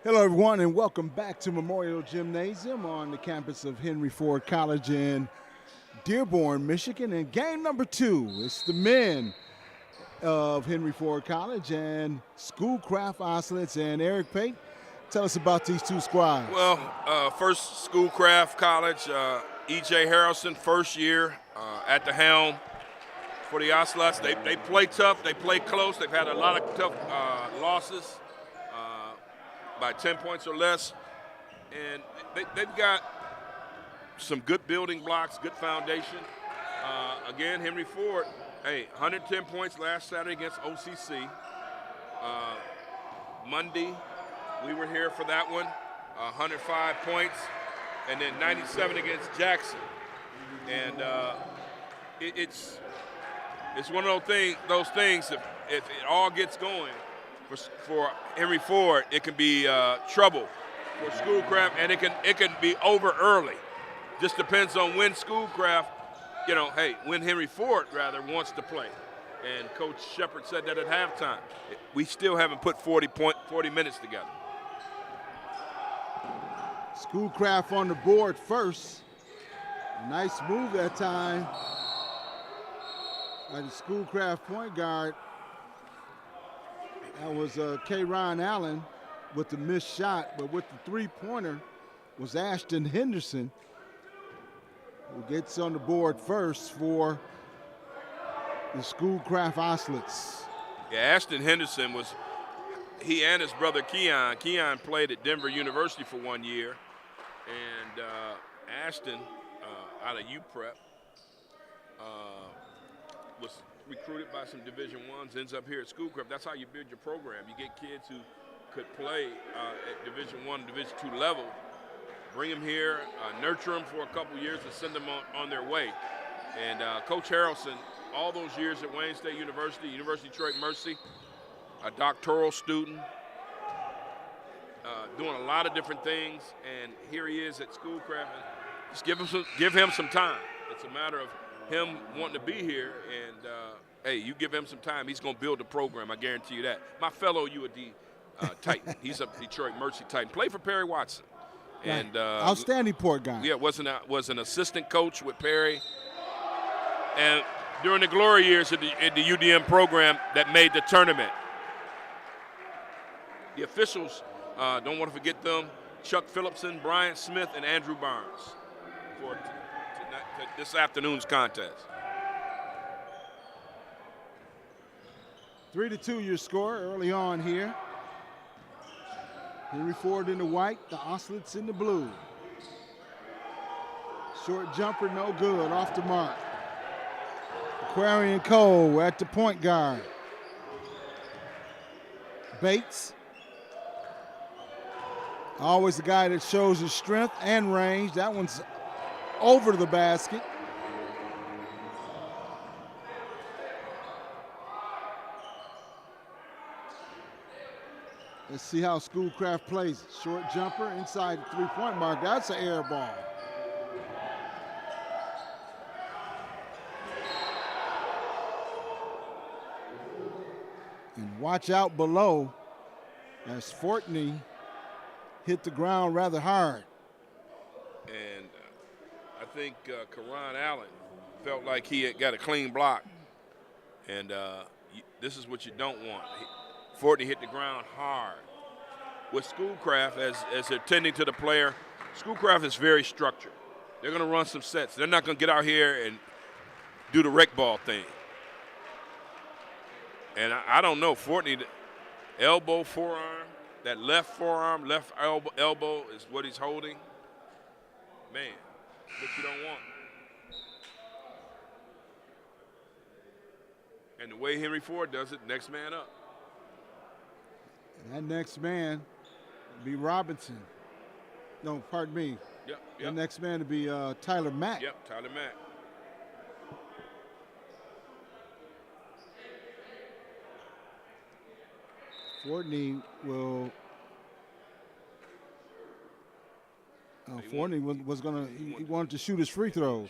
Hello, everyone, and welcome back to Memorial Gymnasium on the campus of Henry Ford College in Dearborn, Michigan. And game number 2, it's the men of Henry Ford College and Schoolcraft Ocelots. And Eric Pate, tell us about these two squads. Well, first Schoolcraft College, E.J. Harrelson, first year at the helm for the Ocelots. They play tough, they play close. They've had a lot of tough losses by 10 points or less. And they've got some good building blocks, good foundation. Again, Henry Ford, 110 points last Saturday against OCC. Monday, we were here for that one, 105 points, and then 97 against Jackson. And it's one of those things. If it all gets going for Henry Ford, it can be trouble for Schoolcraft, and it can be over early. Just depends on when Schoolcraft, when Henry Ford rather wants to play. And Coach Shepard said that at halftime. We still haven't put 40 minutes together. Schoolcraft on the board first. Nice move that time by the Schoolcraft point guard. That was Ron Allen with the missed shot, but with the three-pointer was Ashton Henderson, who gets on the board first for the Schoolcraft Ocelots. Yeah, Ashton Henderson he and his brother Keon. Keon played at Denver University for 1 year, and Ashton, out of UPrep, was recruited by some Division I's, ends up here at Schoolcraft. That's how you build your program. You get kids who could play at Division I, Division II level, bring them here, nurture them for a couple years, and send them on their way. And Coach Harrelson, all those years at Wayne State University, University of Detroit Mercy, a doctoral student, doing a lot of different things, and here he is at Schoolcraft. Just give him some time. It's a matter of him wanting to be here, and you give him some time, he's going to build the program. I guarantee you that. My fellow UAD Titan, he's a Detroit Mercy Titan, played for Perry Watson, and outstanding port guy. Yeah, was an assistant coach with Perry, and during the glory years of the UDM program that made the tournament. The officials, don't want to forget them, Chuck Phillipson, Brian Smith, and Andrew Barnes for this afternoon's contest. 3-2 your score early on here. Henry Ford in the white, the Ocelots in the blue. Short jumper, no good, off the mark. Aquarian Cole at the point guard. Bates, always the guy that shows his strength and range. That one's over the basket. Let's see how Schoolcraft plays it. Short jumper inside the three-point mark. That's an air ball. And watch out below as Fortney hit the ground rather hard. And I think Karan Allen felt like he had got a clean block. And this is what you don't want. Fortney hit the ground hard. With Schoolcraft, as they're tending to the player, Schoolcraft is very structured. They're going to run some sets. They're not going to get out here and do the rec ball thing. And I don't know, Fortney, elbow, forearm, that left forearm, left elbow is what he's holding. Man, what you don't want. And the way Henry Ford does it, next man up. And that next man would be Robinson. No, pardon me. Yep. The next man would be Tyler Mack. Yep, Tyler Mack. Fortney will. Fortney was gonna. He wanted to shoot his free throws.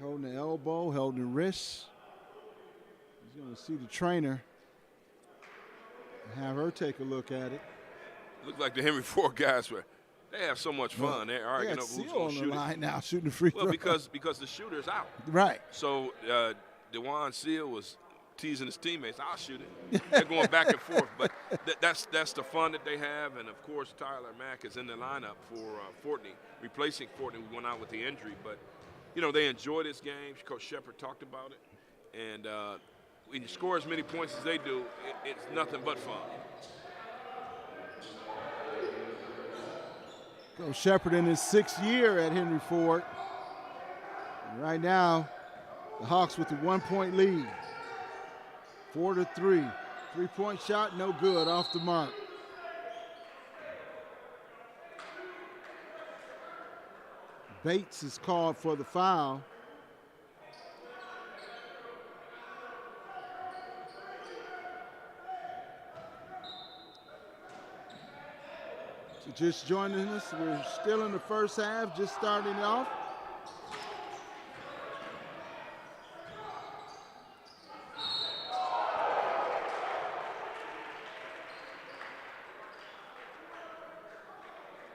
Holding the elbow, holding the wrist. He's going to see the trainer. Have her take a look at it. Looked like the Henry Ford guys they have so much fun. They're arguing over who's Seal going on to the shoot it. line now, shooting the free throw. Well, because the shooter's out. Right. So DeJuan Seal was teasing his teammates, I'll shoot it. They're going back and forth. But that's the fun that they have. And, of course, Tyler Mack is in the lineup for Fortney, replacing Fortney, who went out with the injury. But, you know, they enjoy this game. Coach Shepard talked about it. And when you score as many points as they do, it's nothing but fun. Coach Shepard in his 6th year at Henry Ford. And right now, the Hawks with a 1-point lead. 4-3. 3-point shot, no good, off the mark. Bates is called for the foul. Just joining us, we're still in the first half, just starting off.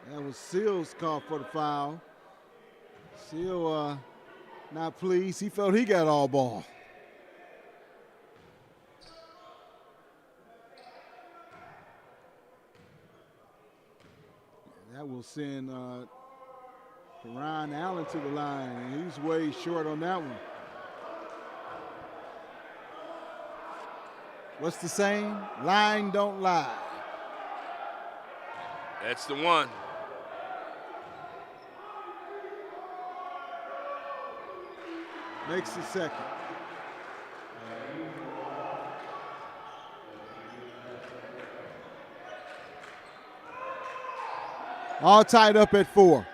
That was Seals called for the foul. Seal not pleased. He felt he got all ball. That will send Ron Allen to the line, and he's way short on that one. What's the saying? Lying don't lie. That's the one. Makes the second. All tied up at 4.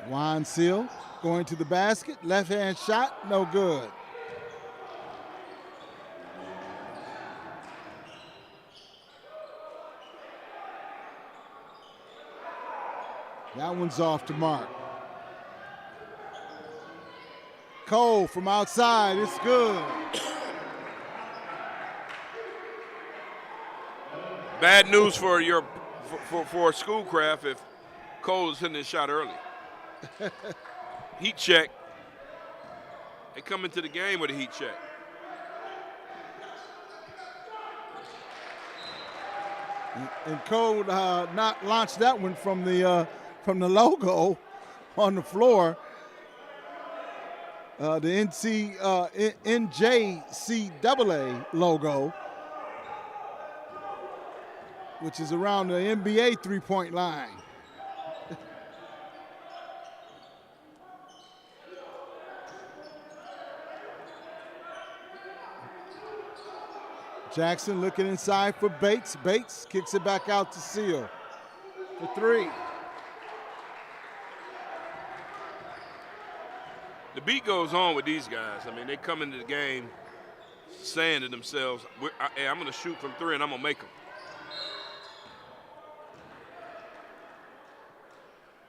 Juan Seal going to the basket. Left hand shot, no good. That one's off the mark. Cole from outside, it's good. Bad news for Schoolcraft if Cole is hitting his shot early. Heat check. They come into the game with a heat check. And Cole not launched that one from the logo on the floor. The NJCAA logo, which is around the NBA three-point line. Jackson looking inside for Bates. Bates kicks it back out to Seal for 3. The beat goes on with these guys. I mean, they come into the game saying to themselves, hey, I'm going to shoot from 3 and I'm going to make them.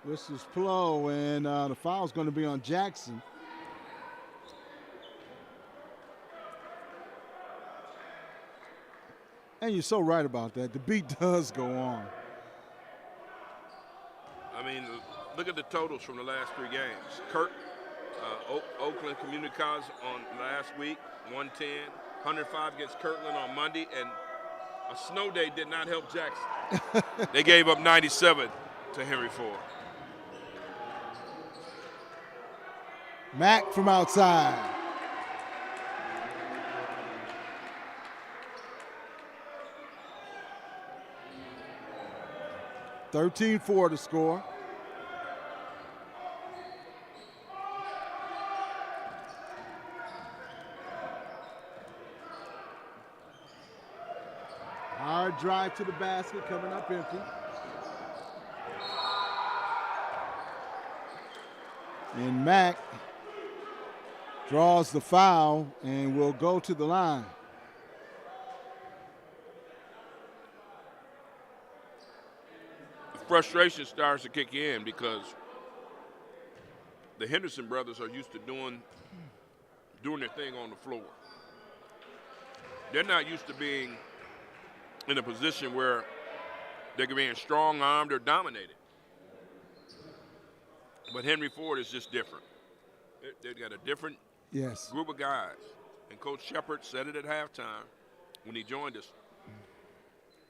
This is Plow, and the foul's going to be on Jackson. And you're so right about that. The beat does go on. I mean, look at the totals from the last 3 games. Oakland Community College on last week, 110. 105 against Kirtland on Monday, and a snow day did not help Jackson. They gave up 97 to Henry Ford. Mack from outside. (13-4) to score. Hard drive to the basket, coming up empty. And Mack draws the foul and will go to the line. Frustration starts to kick in because the Henderson brothers are used to doing their thing on the floor. They're not used to being in a position where they're being strong-armed or dominated. But Henry Ford is just different. They've got a different group of guys. And Coach Shepard said it at halftime when he joined us.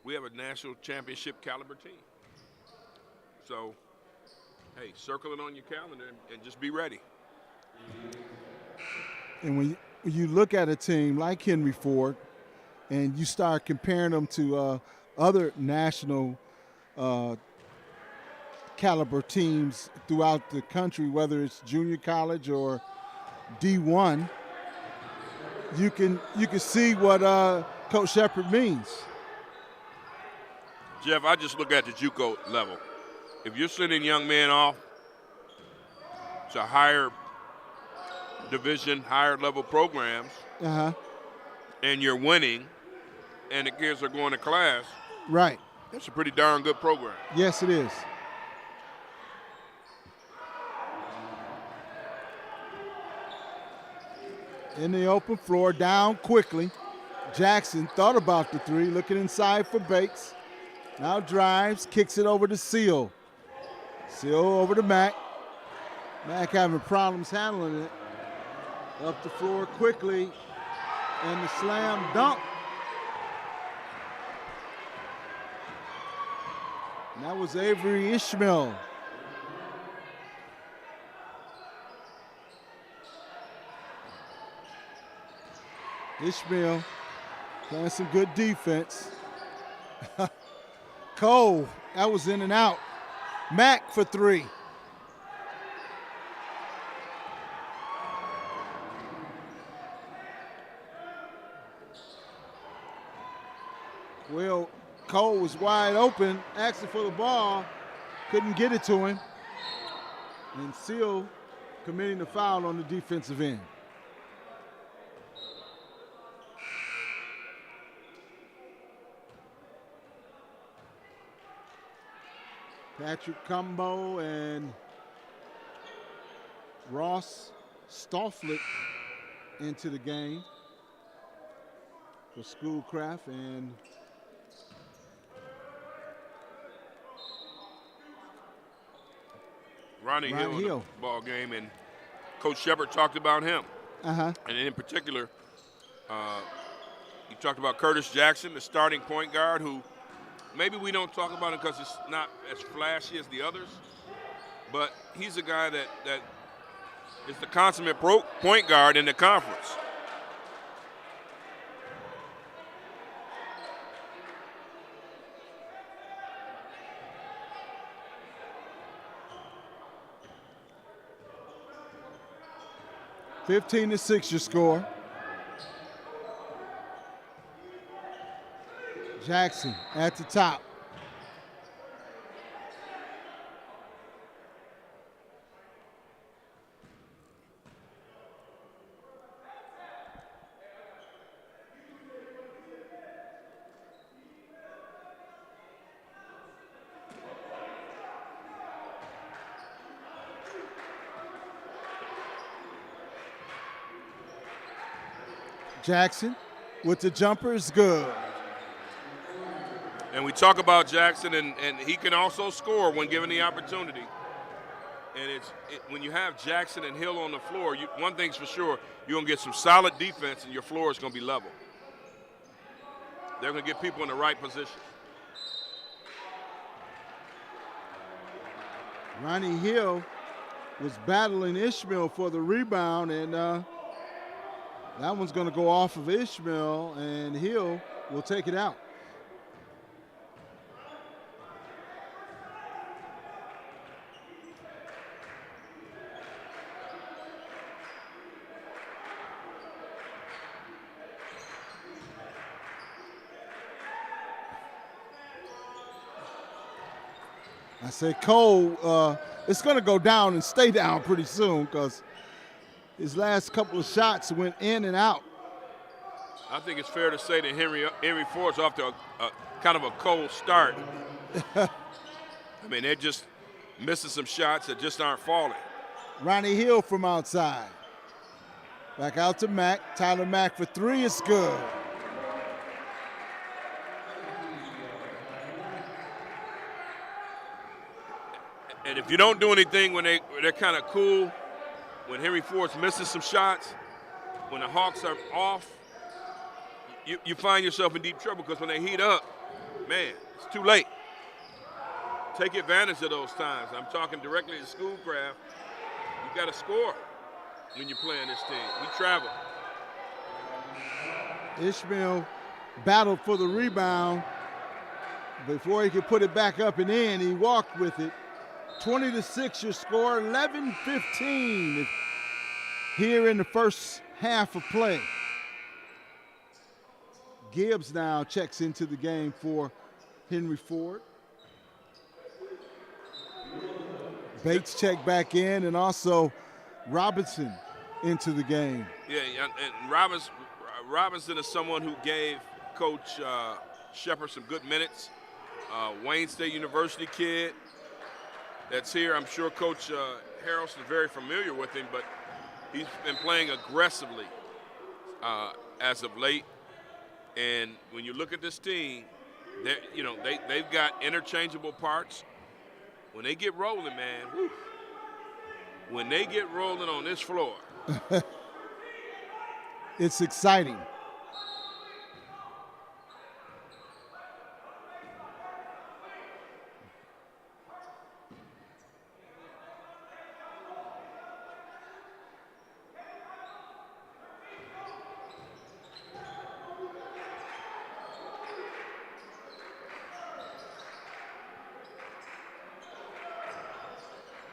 We have a national championship caliber team. So, hey, circle it on your calendar and just be ready. And when you look at a team like Henry Ford and you start comparing them to other national caliber teams throughout the country, whether it's junior college or D1, you can see what Coach Shepard means. Jeff, I just look at the JUCO level. If you're sending young men off to higher division, higher level programs, and you're winning, and the kids are going to class, right? That's a pretty darn good program. Yes, it is. In the open floor, down quickly. Jackson thought about the three, looking inside for Bates. Now drives, kicks it over to Seal. Seal over to Mack. Mack having problems handling it. Up the floor quickly, and the slam dunk. And that was Avery Ishmael. Ishmael playing some good defense. Cole, that was in and out. Mack for three. Well, Cole was wide open, asking for the ball, couldn't get it to him. And Seal committing the foul on the defensive end. Patrick Cumbo and Ross Stofflet into the game for Schoolcraft, and Ronnie Hill in the ball game, and Coach Shepard talked about him. And in particular, he talked about Curtis Jackson, the starting point guard, who maybe we don't talk about him because it's not as flashy as the others, but he's a guy that is the consummate point guard in the conference. (15-6) your score. Jackson at the top. Jackson with the jumper is good. And we talk about Jackson, and he can also score when given the opportunity. And when you have Jackson and Hill on the floor, one thing's for sure, you're going to get some solid defense, and your floor is going to be level. They're going to get people in the right position. Ronnie Hill was battling Ishmael for the rebound, and that one's going to go off of Ishmael, and Hill will take it out. I say Cole, it's going to go down and stay down pretty soon because his last couple of shots went in and out. I think it's fair to say that Henry Ford's off to a kind of a cold start. I mean, they're just missing some shots that just aren't falling. Ronnie Hill from outside. Back out to Mack. Tyler Mack for three is good. And if you don't do anything when they're kind of cool, when Henry Ford's missing some shots, when the Hawks are off, you find yourself in deep trouble because when they heat up, man, it's too late. Take advantage of those times. I'm talking directly to Schoolcraft. You got to score when you're playing this team. We travel. Ishmael battled for the rebound. Before he could put it back up and in, he walked with it. 20-6 your score, 11-15 here in the first half of play. Gibbs now checks into the game for Henry Ford. Bates checked back in, and also Robinson into the game. Yeah, and Robinson is someone who gave Coach Shepard some good minutes. Wayne State University kid that's here. I'm sure Coach Harrelson is very familiar with him, but he's been playing aggressively as of late. And when you look at this team, they've got interchangeable parts. When they get rolling, man, whew, when they get rolling on this floor. It's exciting.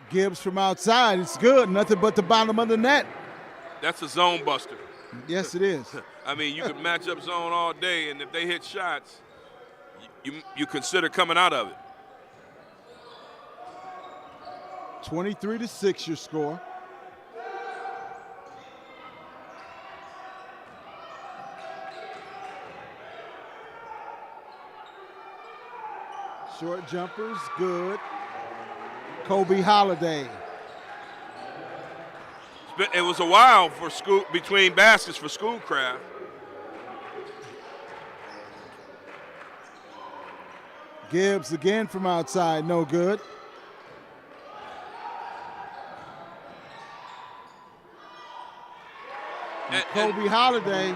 Gibbs from outside. It's good. Nothing but the bottom of the net. That's a zone buster. Yes, it is. I mean, you can match up zone all day, and if they hit shots, you consider coming out of it. 23-6 your score. Short jumpers, good. Kobe Holiday. It was a while between baskets for Schoolcraft. Gibbs again from outside, no good. And Kobe Holiday.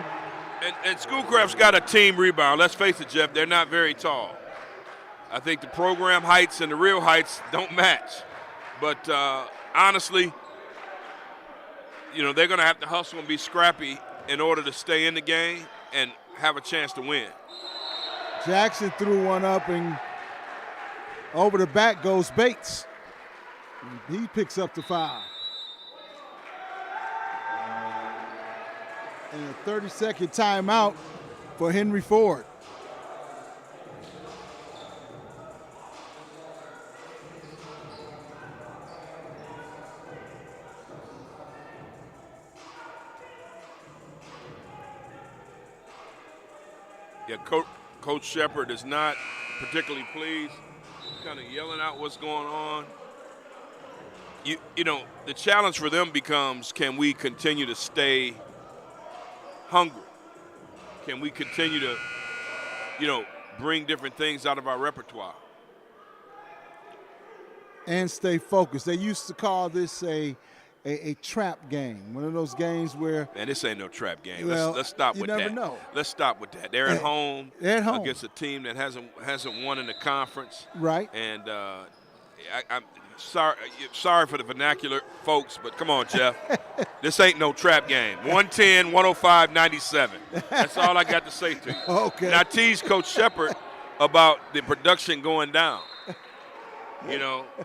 And Schoolcraft's got a team rebound. Let's face it, Jeff, they're not very tall. I think the program heights and the real heights don't match. But honestly, they're going to have to hustle and be scrappy in order to stay in the game and have a chance to win. Jackson threw one up, and over the back goes Bates. He picks up the foul. And a 30-second timeout for Henry Ford. Yeah, Coach Shepard is not particularly pleased, kind of yelling out what's going on. The challenge for them becomes, can we continue to stay hungry? Can we continue to, bring different things out of our repertoire? And stay focused. They used to call this a trap game, one of those games where. Man, this ain't no trap game. Well, let's stop with that. You never know. Let's stop with that. They're at home. They're at home against a team that hasn't won in the conference. Right. And I'm sorry for the vernacular, folks, but come on, Jeff. This ain't no trap game. 110, 105, 97. That's all I got to say to you. Okay. And I teased Coach Shepard about the production going down.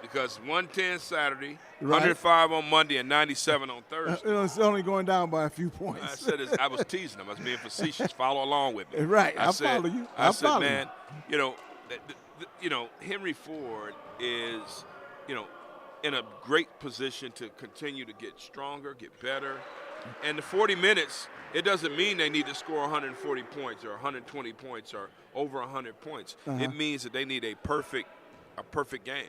Because 110 Saturday, right. 105 on Monday, and 97 on Thursday. It's only going down by a few points. I said I was teasing him. I was being facetious. Follow along with me. Right. I follow you. I said, man, Henry Ford is, in a great position to continue to get stronger, get better. And the 40 minutes, it doesn't mean they need to score 140 points or 120 points or over 100 points. Uh-huh. It means that they need a perfect game.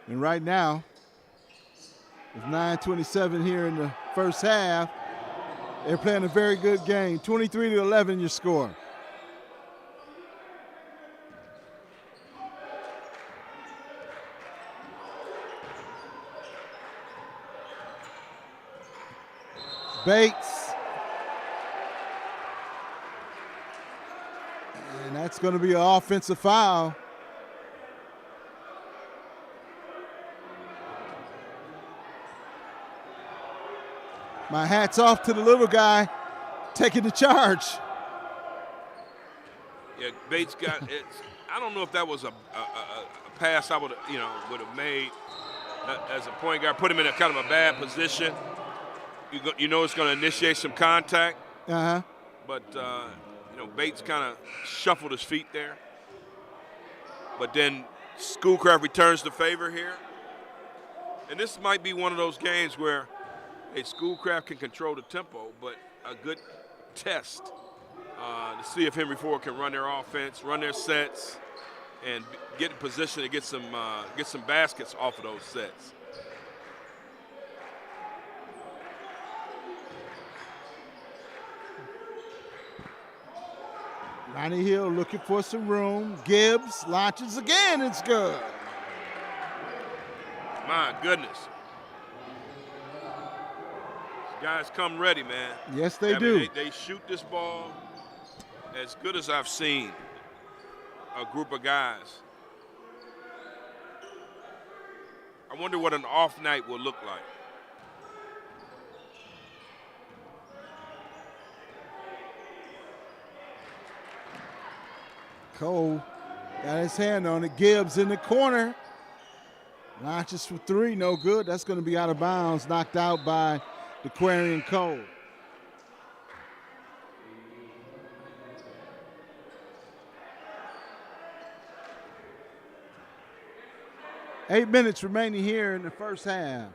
And right now, With 9:27 here in the first half. They're playing a very good game. 23-11 your score. Bates. And that's going to be an offensive foul. My hat's off to the little guy taking the charge. Yeah, Bates got it. I don't know if that was a pass I would have made as a point guard. Put him in a kind of a bad position. You know it's going to initiate some contact. But Bates kind of shuffled his feet there. But then Schoolcraft returns the favor here. And this might be one of those games where Schoolcraft can control the tempo, but a good test to see if Henry Ford can run their offense, run their sets, and get in position to get some baskets off of those sets. Ronnie Hill looking for some room. Gibbs launches again. It's good. My goodness. Guys come ready, man. Yes, they do. They shoot this ball as good as I've seen a group of guys. I wonder what an off night will look like. Cole got his hand on it. Gibbs in the corner. Launches for three, no good. That's going to be out of bounds, knocked out by DeQuarian Cole. Eight minutes remaining here in the first half.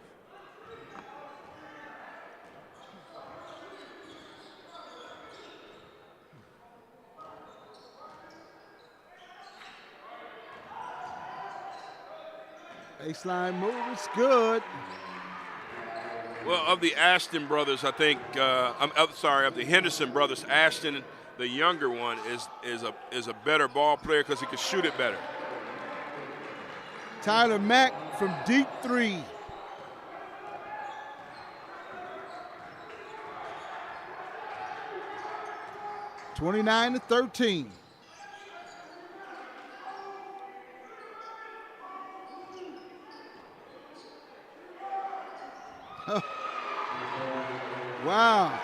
Baseline move, it's good. Well, of the Ashton brothers, I think of the Henderson brothers, Ashton, the younger one, is a better ball player because he can shoot it better. Tyler Mack from deep three. (29-13). Wow.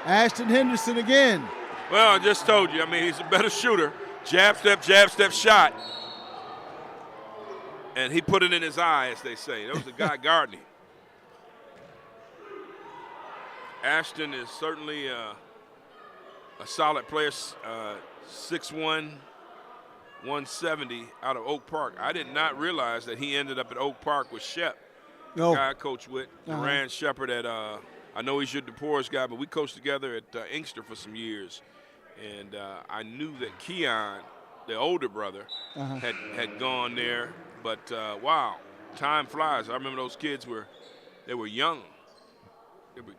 Ashton Henderson again. Well, I just told you. I mean, he's a better shooter. Jab step, shot. And he put it in his eye, as they say. That was the guy guarding him. Ashton is certainly a solid player, 6'1", 170 out of Oak Park. I did not realize that he ended up at Oak Park with Shep, the guy I coached with, Rand Shepard at I know he's your DePore's guy, but we coached together at Inkster for some years. And I knew that Keon, the older brother, had gone there. But, wow, time flies. I remember those kids were young. They were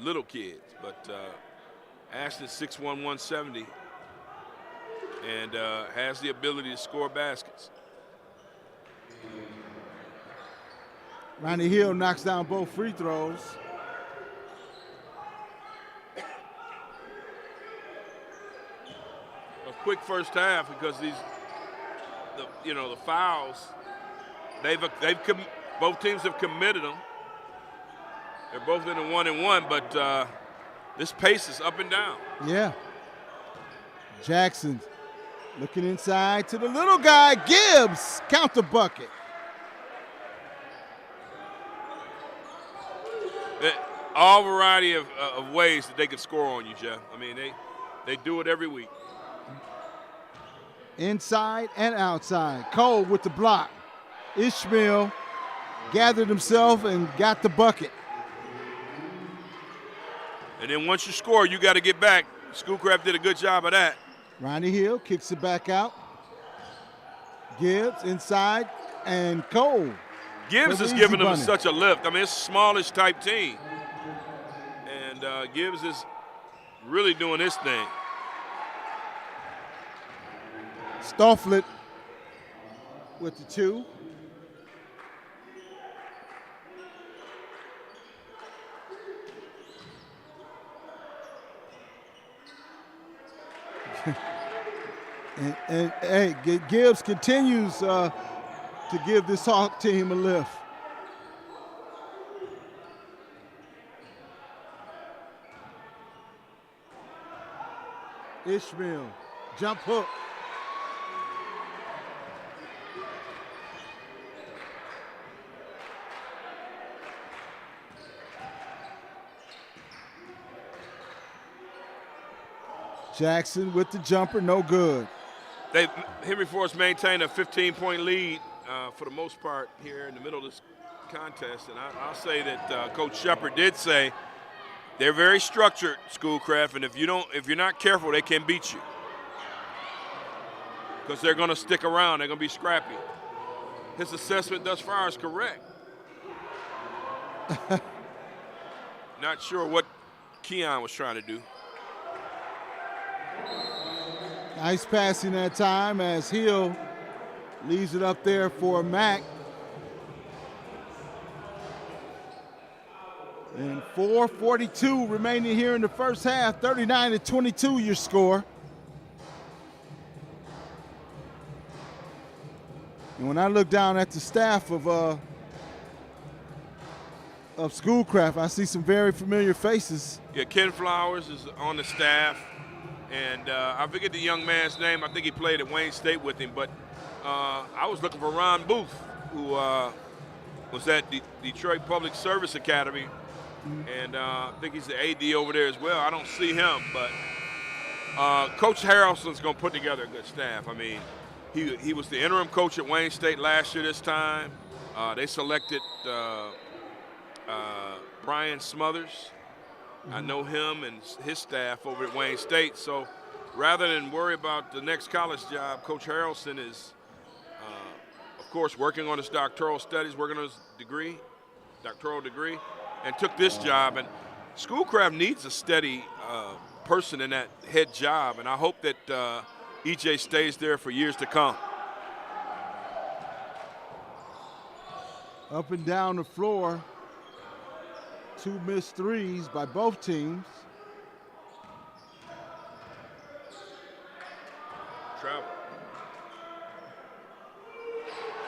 little kids. But Ashton's 6'1", 170 and has the ability to score baskets. Ronnie Hill knocks down both free throws. A quick first half because the fouls, both teams have committed them. They're both in a 1-and-1, but this pace is up and down. Yeah. Jackson looking inside to the little guy, Gibbs, count the bucket. All variety of ways that they could score on you, Jeff. I mean, they do it every week. Inside and outside. Cole with the block. Ishmael gathered himself and got the bucket. And then once you score, you got to get back. Schoolcraft did a good job of that. Ronnie Hill kicks it back out. Gibbs inside, and Cole Gibbs is giving them such a lift. I mean, it's a smallish type team. And Gibbs is really doing his thing. Stofflet with the 2. and hey, Gibbs continues to give this Hawk team a lift. Ishmael, jump hook. Jackson with the jumper, no good. Henry Ford's maintained a 15-point lead for the most part here in the middle of this contest, and I'll say that Coach Shepard did say they're very structured, Schoolcraft, and if you're not careful, they can beat you because they're going to stick around. They're going to be scrappy. His assessment thus far is correct. Not sure what Keon was trying to do. Nice passing that time as Hill leaves it up there for Mack. And 4:42 remaining here in the first half, 39-22 your score. And when I look down at the staff of Schoolcraft, I see some very familiar faces. Yeah, Ken Flowers is on the staff. And I forget the young man's name. I think he played at Wayne State with him. But I was looking for Ron Booth, who was at the Detroit Public Service Academy. And I think he's the AD over there as well. I don't see him. But Coach Harrelson's going to put together a good staff. I mean, he was the interim coach at Wayne State last year this time. They selected Brian Smothers. I know him and his staff over at Wayne State, so rather than worry about the next college job, Coach Harrelson is, of course, working on his doctoral studies, working on his doctoral degree, and took this job. And Schoolcraft needs a steady person in that head job, and I hope that EJ stays there for years to come. Up and down the floor. 2 missed threes by both teams. Travel.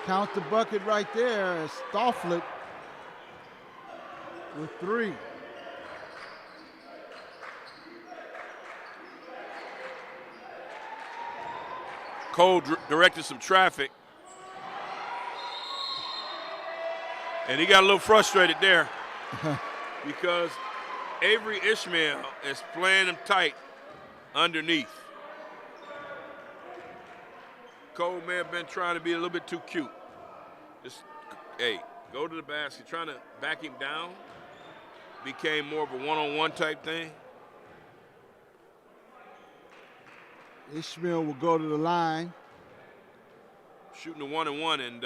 Count the bucket right there as Stofflet with 3. Cole directed some traffic. And he got a little frustrated there. Because Avery Ishmael is playing him tight underneath. Cole may have been trying to be a little bit too cute. Just, hey, go to the basket, trying to back him down. Became more of a one-on-one type thing. Ishmael will go to the line. Shooting a 1-and-1, and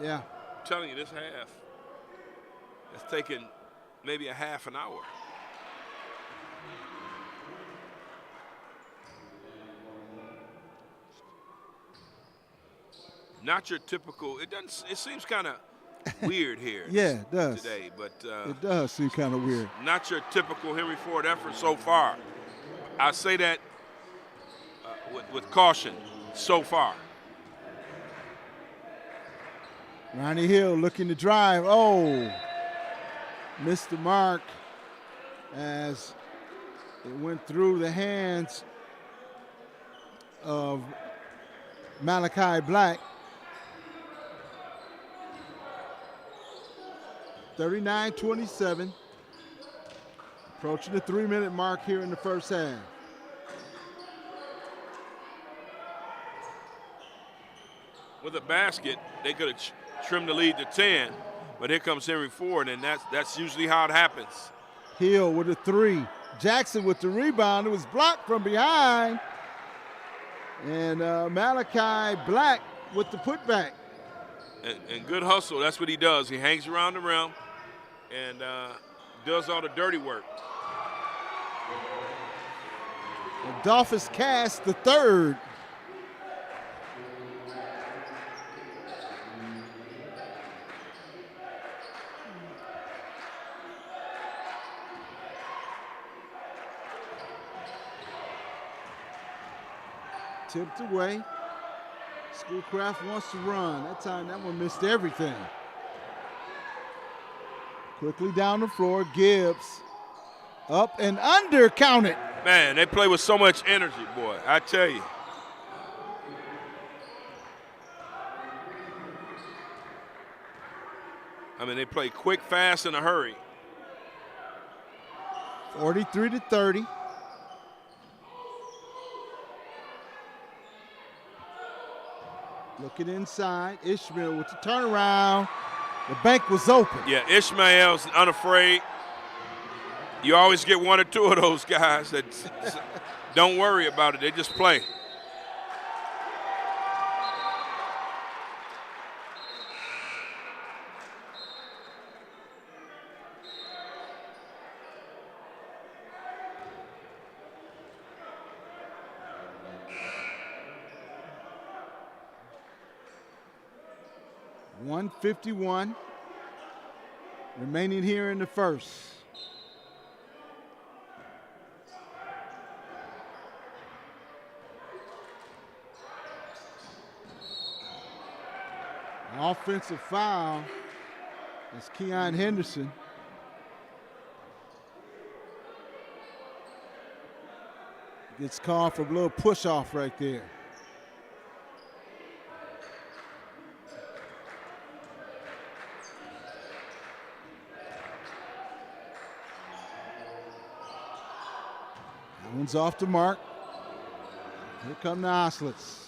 yeah, I'm telling you, this half, it's taken maybe a half an hour. Not your typical. It seems kind of weird here. Yeah, it does today, but it does seem kind of weird. Not your typical Henry Ford effort so far. I say that with caution. So far. Ronnie Hill looking to drive. Oh, missed the mark as it went through the hands of Malachi Black. 39-27. Approaching the 3-minute mark here in the first half. With a basket, they could have trimmed the lead to 10, but here comes Henry Ford, and that's usually how it happens. Hill with a 3. Jackson with the rebound. It was blocked from behind. And Malachi Black with the putback. And good hustle, that's what he does. He hangs around the rim and does all the dirty work. Adolphus Cass the third. Tipped away. Schoolcraft wants to run. That time, that one missed everything. Quickly down the floor, Gibbs. Up and under, count it. Man, they play with so much energy, boy, I tell you. I mean, they play quick, fast, in a hurry. 43-30. Looking inside, Ishmael with the turnaround. The bank was open. Yeah, Ishmael's unafraid. You always get one or two of those guys that don't worry about it. They just play. .151 remaining here in the first. An offensive foul. It's Keon Henderson. Gets called for a little push off right there. That one's off the mark. Here come the Ocelots.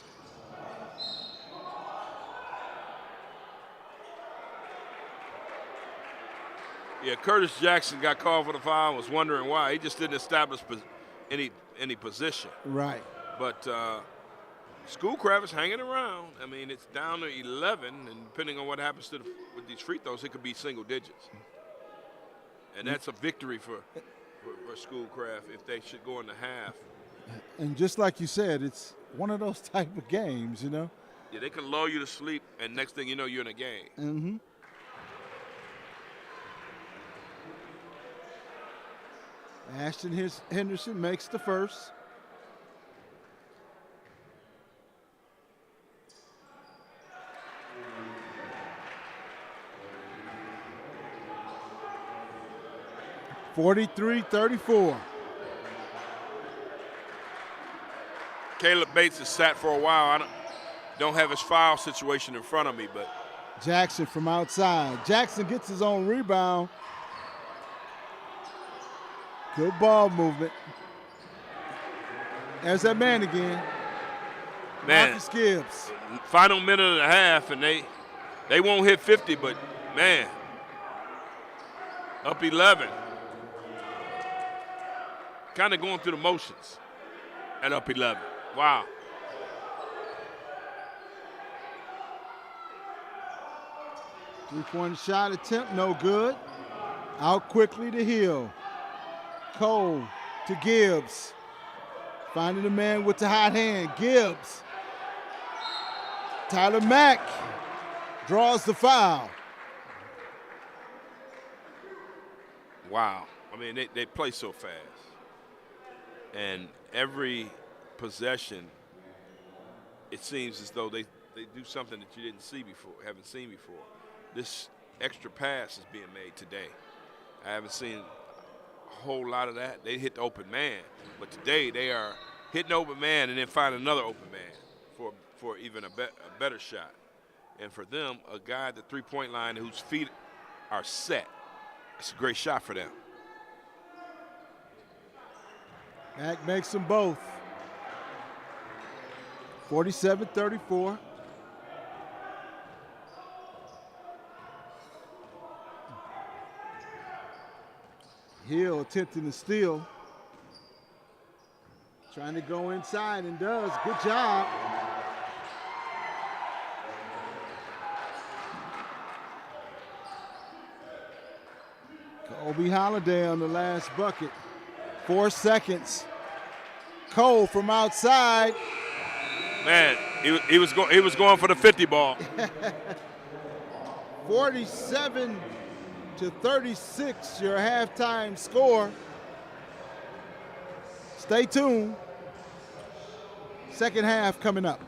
Yeah, Curtis Jackson got called for the foul and was wondering why. He just didn't establish any position. Right. But Schoolcraft is hanging around. I mean, it's down to 11, and depending on what happens with these free throws, it could be single digits. And that's a victory for Schoolcraft if they should go in the half. And just like you said, it's one of those type of games, you know? Yeah, they can lull you to sleep, and next thing you know, you're in a game. Mm-hmm. Ashton Henderson makes the first. .43-34. Caleb Bates has sat for a while. I don't have his foul situation in front of me, but Jackson from outside. Jackson gets his own rebound. Good ball movement. There's that man again. Man, Marcus Gibbs. Final minute and a half, and they won't hit 50, but man, up 11. Kind of going through the motions at up 11. Wow. Three-point shot attempt, no good. Out quickly to Hill. Cole to Gibbs. Finding the man with the hot hand, Gibbs. Tyler Mack draws the foul. Wow. I mean, they play so fast. And every possession, it seems as though they do something that you haven't seen before. This extra pass is being made today. I haven't seen a whole lot of that. They hit the open man, but today they are hitting the open man and then find another open man for even a better shot. And for them, a guy at the three-point line whose feet are set, it's a great shot for them. Mack makes them both. 47-34. Hill attempting to steal. Trying to go inside and does. Good job. Obi Holiday on the last bucket. 4 seconds. Cole from outside. Man, he was going for the 50 ball. 47-36, your halftime score. Stay tuned. Second half coming up.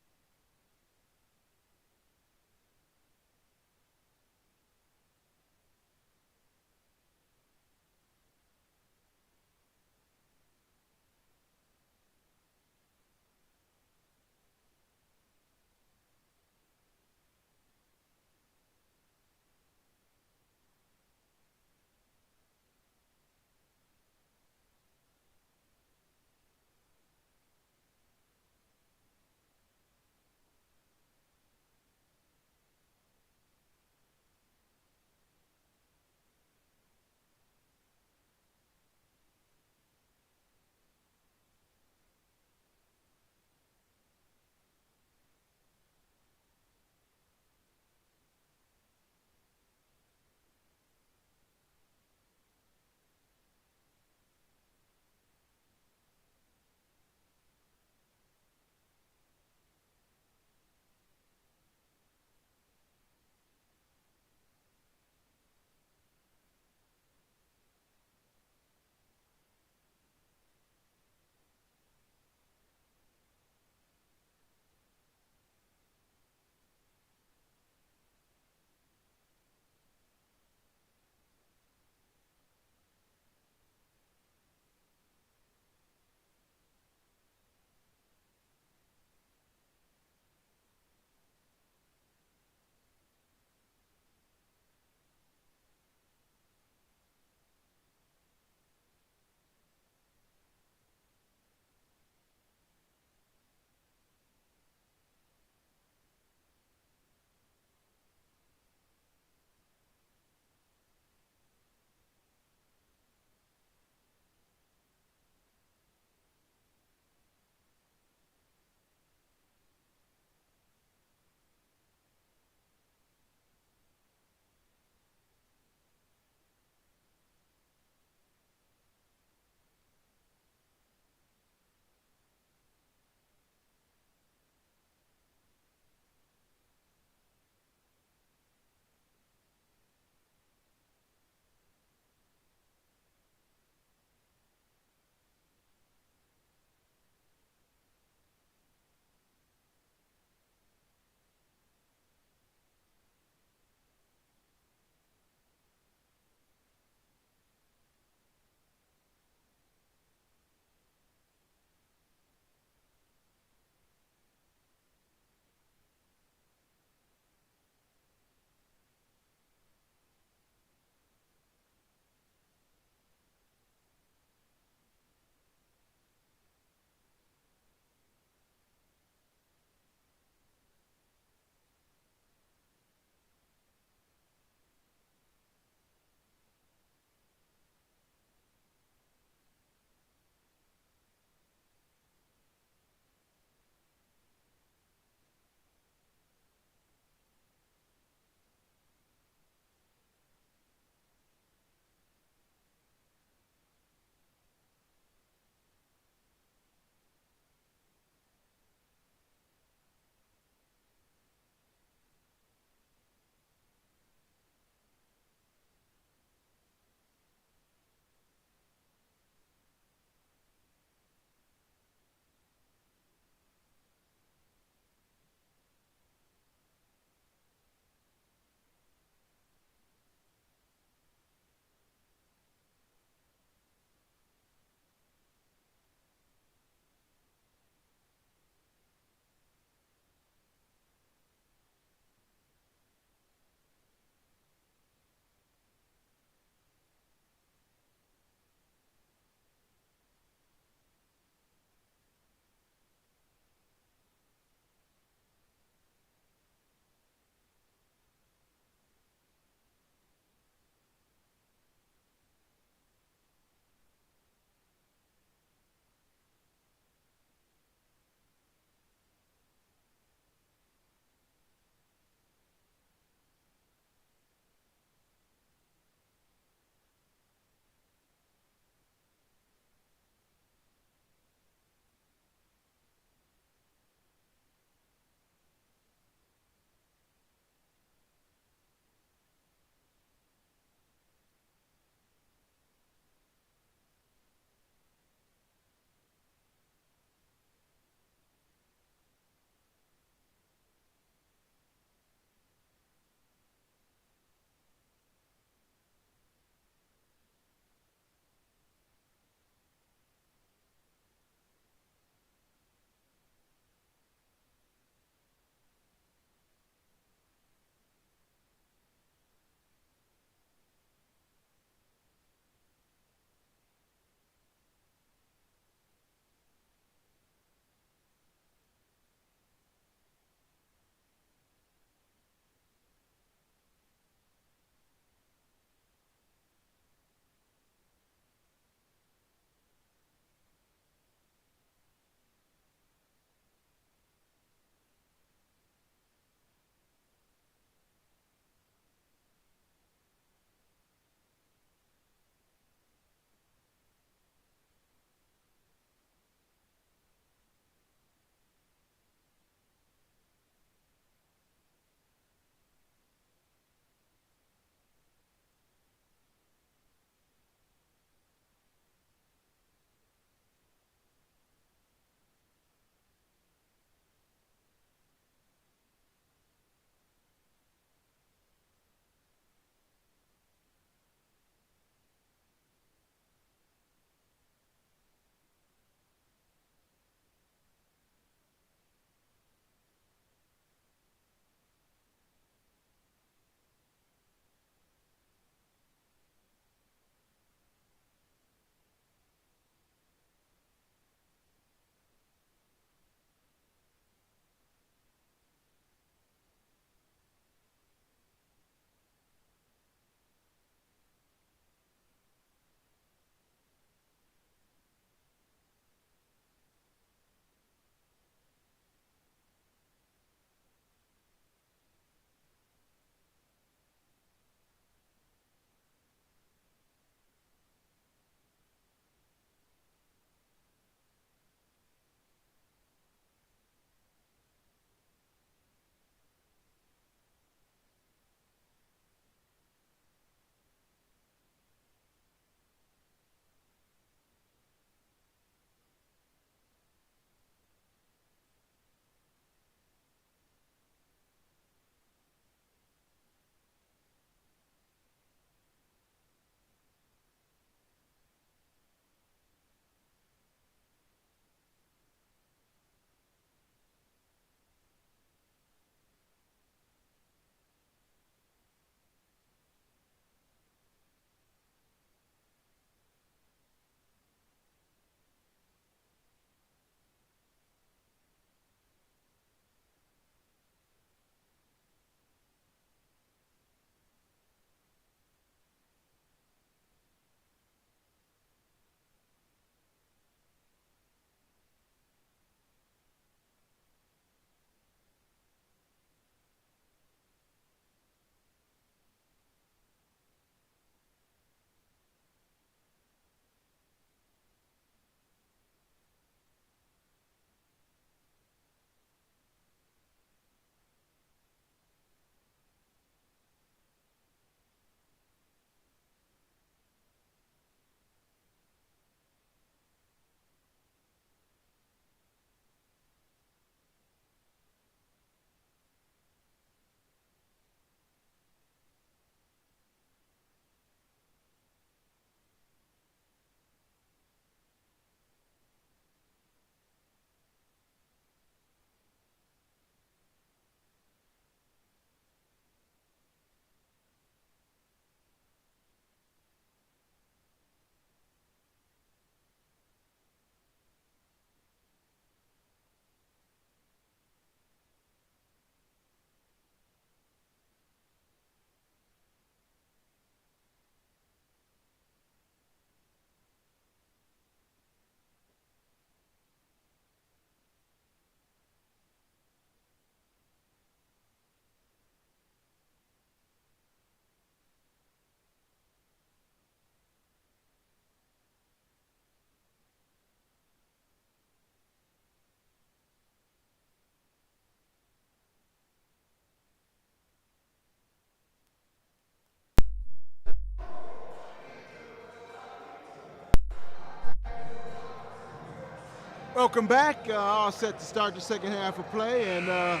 Welcome back. All set to start the second half of play. And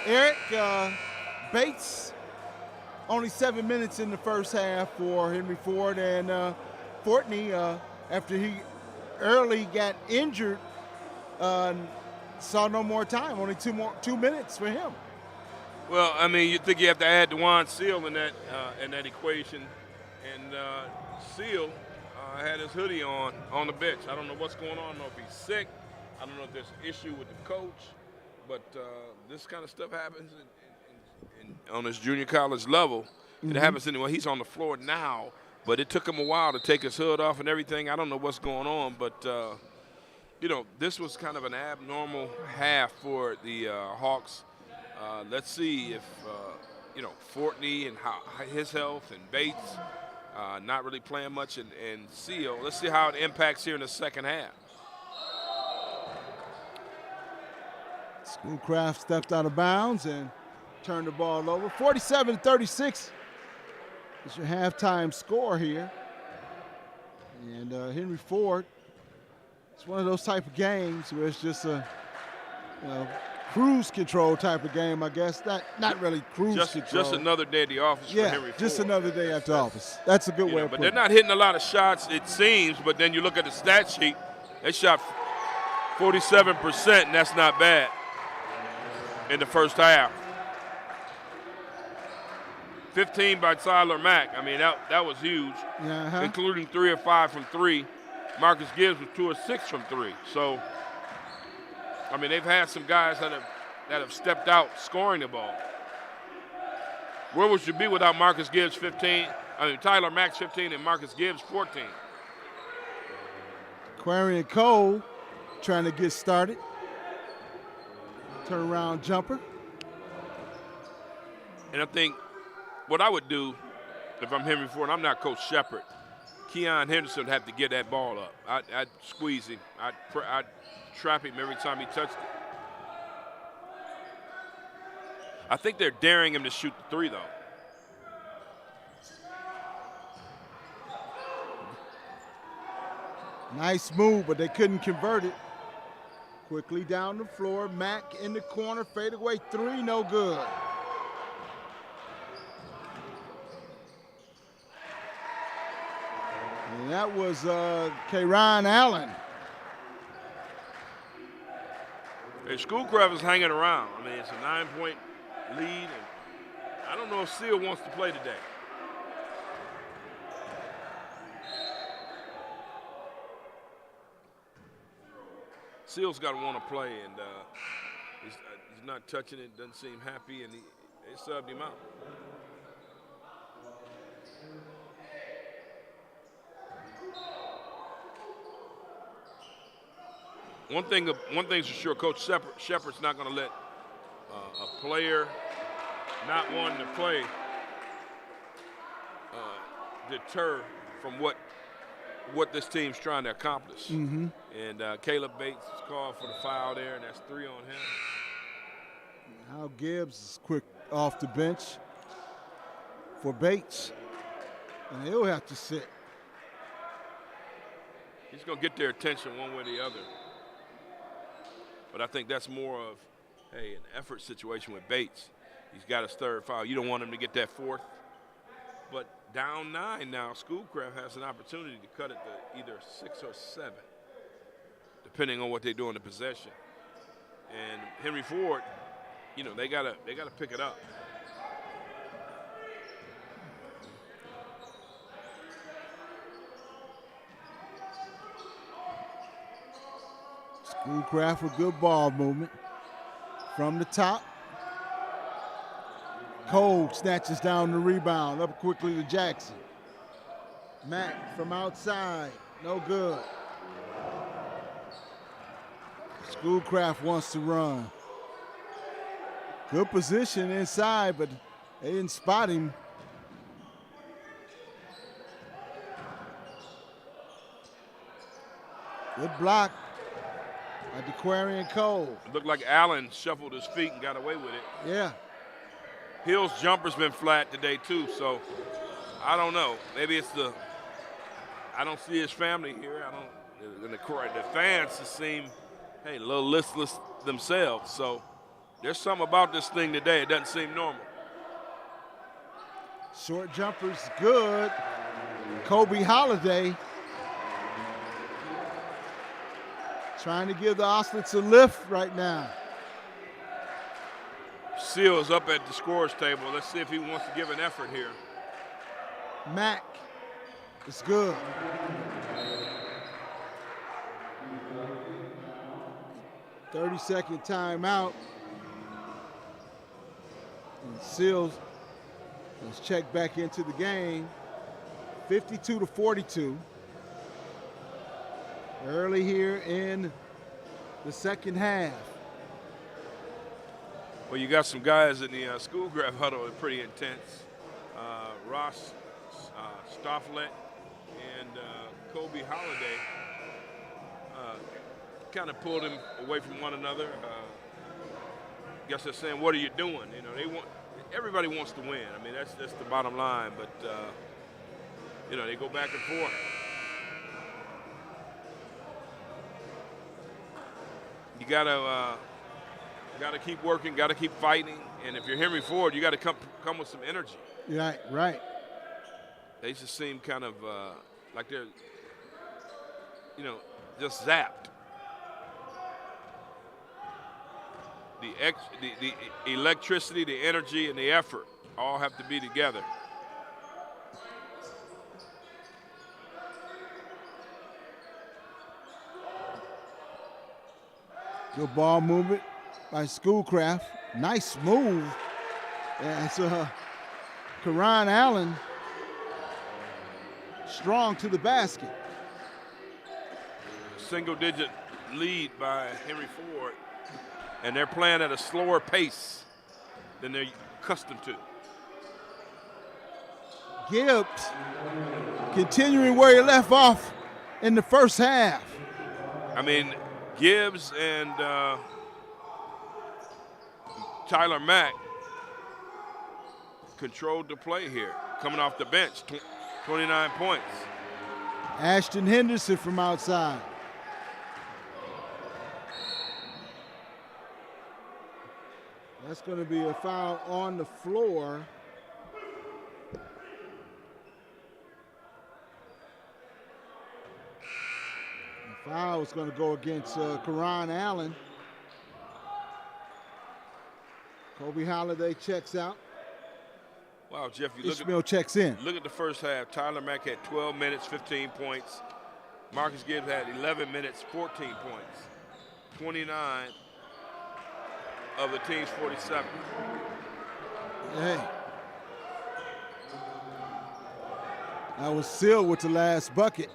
Eric Bates, only 7 minutes in the first half for Henry Ford. And Fortney, after he early got injured, saw no more time. Only 2 minutes for him. Well, I mean, you think you have to add DeJuan Seal in that equation. And Seal had his hoodie on the bench. I don't know what's going on. I don't know if he's sick. I don't know if there's an issue with the coach. But this kind of stuff happens on his junior college level. It happens anyway. He's on the floor now, but it took him a while to take his hood off and everything. I don't know what's going on, but, this was kind of an abnormal half for the Hawks. Let's see if, Fortney and how his health and Bates not really playing much and Seal. Let's see how it impacts here in the second half. Schoolcraft stepped out of bounds and turned the ball over. 47-36 is your halftime score here. And Henry Ford, it's one of those type of games where it's just a cruise control type of game, I guess. Not really cruise control. Just another day at the office for Henry Ford. Just another day at the office. That's a good way of putting it. But they're not hitting a lot of shots, it seems, but then you look at the stat sheet, they shot 47%, and that's not bad in the first half. 15 by Tyler Mack. I mean, that was huge, including 3 of 5 from 3. Marcus Gibbs was 2 of 6 from 3. So, I mean, they've had some guys that have stepped out scoring the ball. Where would you be without Marcus Gibbs 15? I mean, Tyler Mack's 15 and Marcus Gibbs 14. Aquarian Cole trying to get started. Turnaround jumper. And I think what I would do if I'm Henry Ford, I'm not Coach Shepard, Keon Henderson would have to get that ball up. I'd squeeze him. I'd trap him every time he touched it. I think they're daring him to shoot the 3, though. Nice move, but they couldn't convert it. Quickly down the floor, Mack in the corner, fadeaway 3, no good. And that was K'Ron Allen. Hey, Schoolcraft is hanging around. I mean, it's a 9-point lead, and I don't know if Seal wants to play today. Seal's got to want to play, and he's not touching it, doesn't seem happy, and they subbed him out. One thing's for sure, Coach Shepard's not going to let a player not wanting to play deter from what this team's trying to accomplish. And Caleb Bates is called for the foul there, and that's 3 on him. Hal Gibbs is quick off the bench for Bates, and he'll have to sit. He's going to get their attention one way or the other. But I think that's more of, an effort situation with Bates. He's got his 3rd foul. You don't want him to get that 4th. But down 9 now, Schoolcraft has an opportunity to cut it to either 6 or 7, depending on what they do in the possession. And Henry Ford, they gotta pick it up. Schoolcraft with good ball movement from the top. Cole snatches down the rebound, up quickly to Jackson. Mack from outside, no good. Schoolcraft wants to run. Good position inside, but they didn't spot him. Good block by DeQuarian Cole. It looked like Allen shuffled his feet and got away with it. Yeah. Hill's jumper's been flat today too, so I don't know. Maybe it's I don't see his family here. And the fans just seem, hey, a little listless themselves. So there's something about this thing today. It doesn't seem normal. Short jumper's good. Kobe Holiday trying to give the Ocelots a lift right now. Seal is up at the scorer's table. Let's see if he wants to give an effort here. Mack is good. "30-second timeout." And Seals is checked back into the game. 52-42. Early here in the second half. Well, you got some guys in the Schoolcraft huddle that are pretty intense. Ross Stofflet and Kobe Holiday kind of pulled him away from one another. I guess they're saying, "What are you doing?" You know, everybody wants to win. I mean, that's the bottom line. But you know, they go back and forth. You gotta keep working, gotta keep fighting, and if you're Henry Ford, you gotta come with some energy. Right. They just seem kind of like they're, you know, just zapped. The electricity, the energy, and the effort all have to be together. Good ball movement by Schoolcraft. Nice move. And it's Karan Allen strong to the basket. Single-digit lead by Henry Ford, and they're playing at a slower pace than they're accustomed to. Gibbs continuing where he left off in the first half. I mean, Gibbs and Tyler Mack controlled the play here, coming off the bench, 29 points. Ashton Henderson from outside. That's going to be a foul on the floor. The foul is going to go against Karan Allen. Kobe Holiday checks out. Wow, Jeff, Ishmael checks in. Look at the first half. Tyler Mack had 12 minutes, 15 points. Marcus Gibbs had 11 minutes, 14 points. 29 of the team's 47. Hey. That was Seal with the last bucket.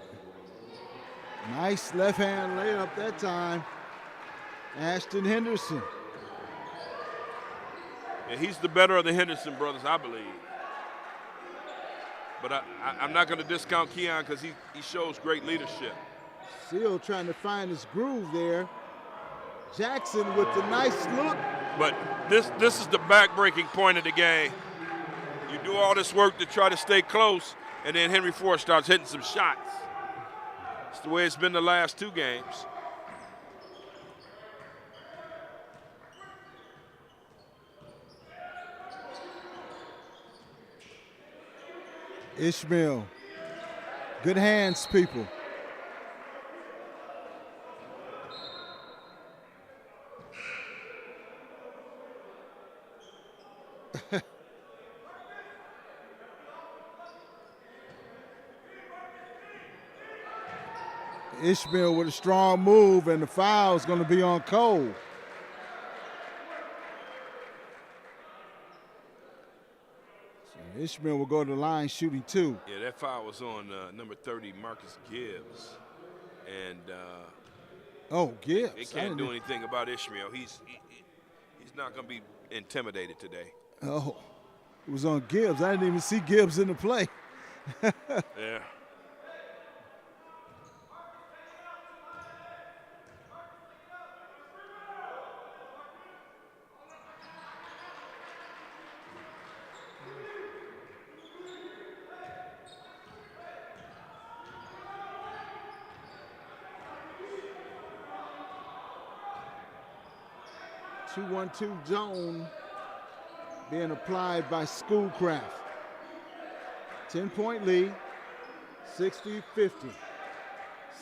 Nice left-hand layup that time. Ashton Henderson. And he's the better of the Henderson brothers, I believe. But I'm not going to discount Keon because he shows great leadership. Seal trying to find his groove there. Jackson with the nice look. But this is the back-breaking point of the game. You do all this work to try to stay close, and then Henry Ford starts hitting some shots. It's the way it's been the last two games. Ishmael. Good hands, people. Ishmael with a strong move, and the foul is going to be on Cole. So Ishmael will go to the line shooting two. Yeah, that foul was on number 30, Marcus Gibbs. And Gibbs. they can't do anything about Ishmael. He's not going to be intimidated today. Oh, it was on Gibbs. I didn't even see Gibbs in the play. Yeah. 2-1-2 zone being applied by Schoolcraft. 10-point lead, 60-50.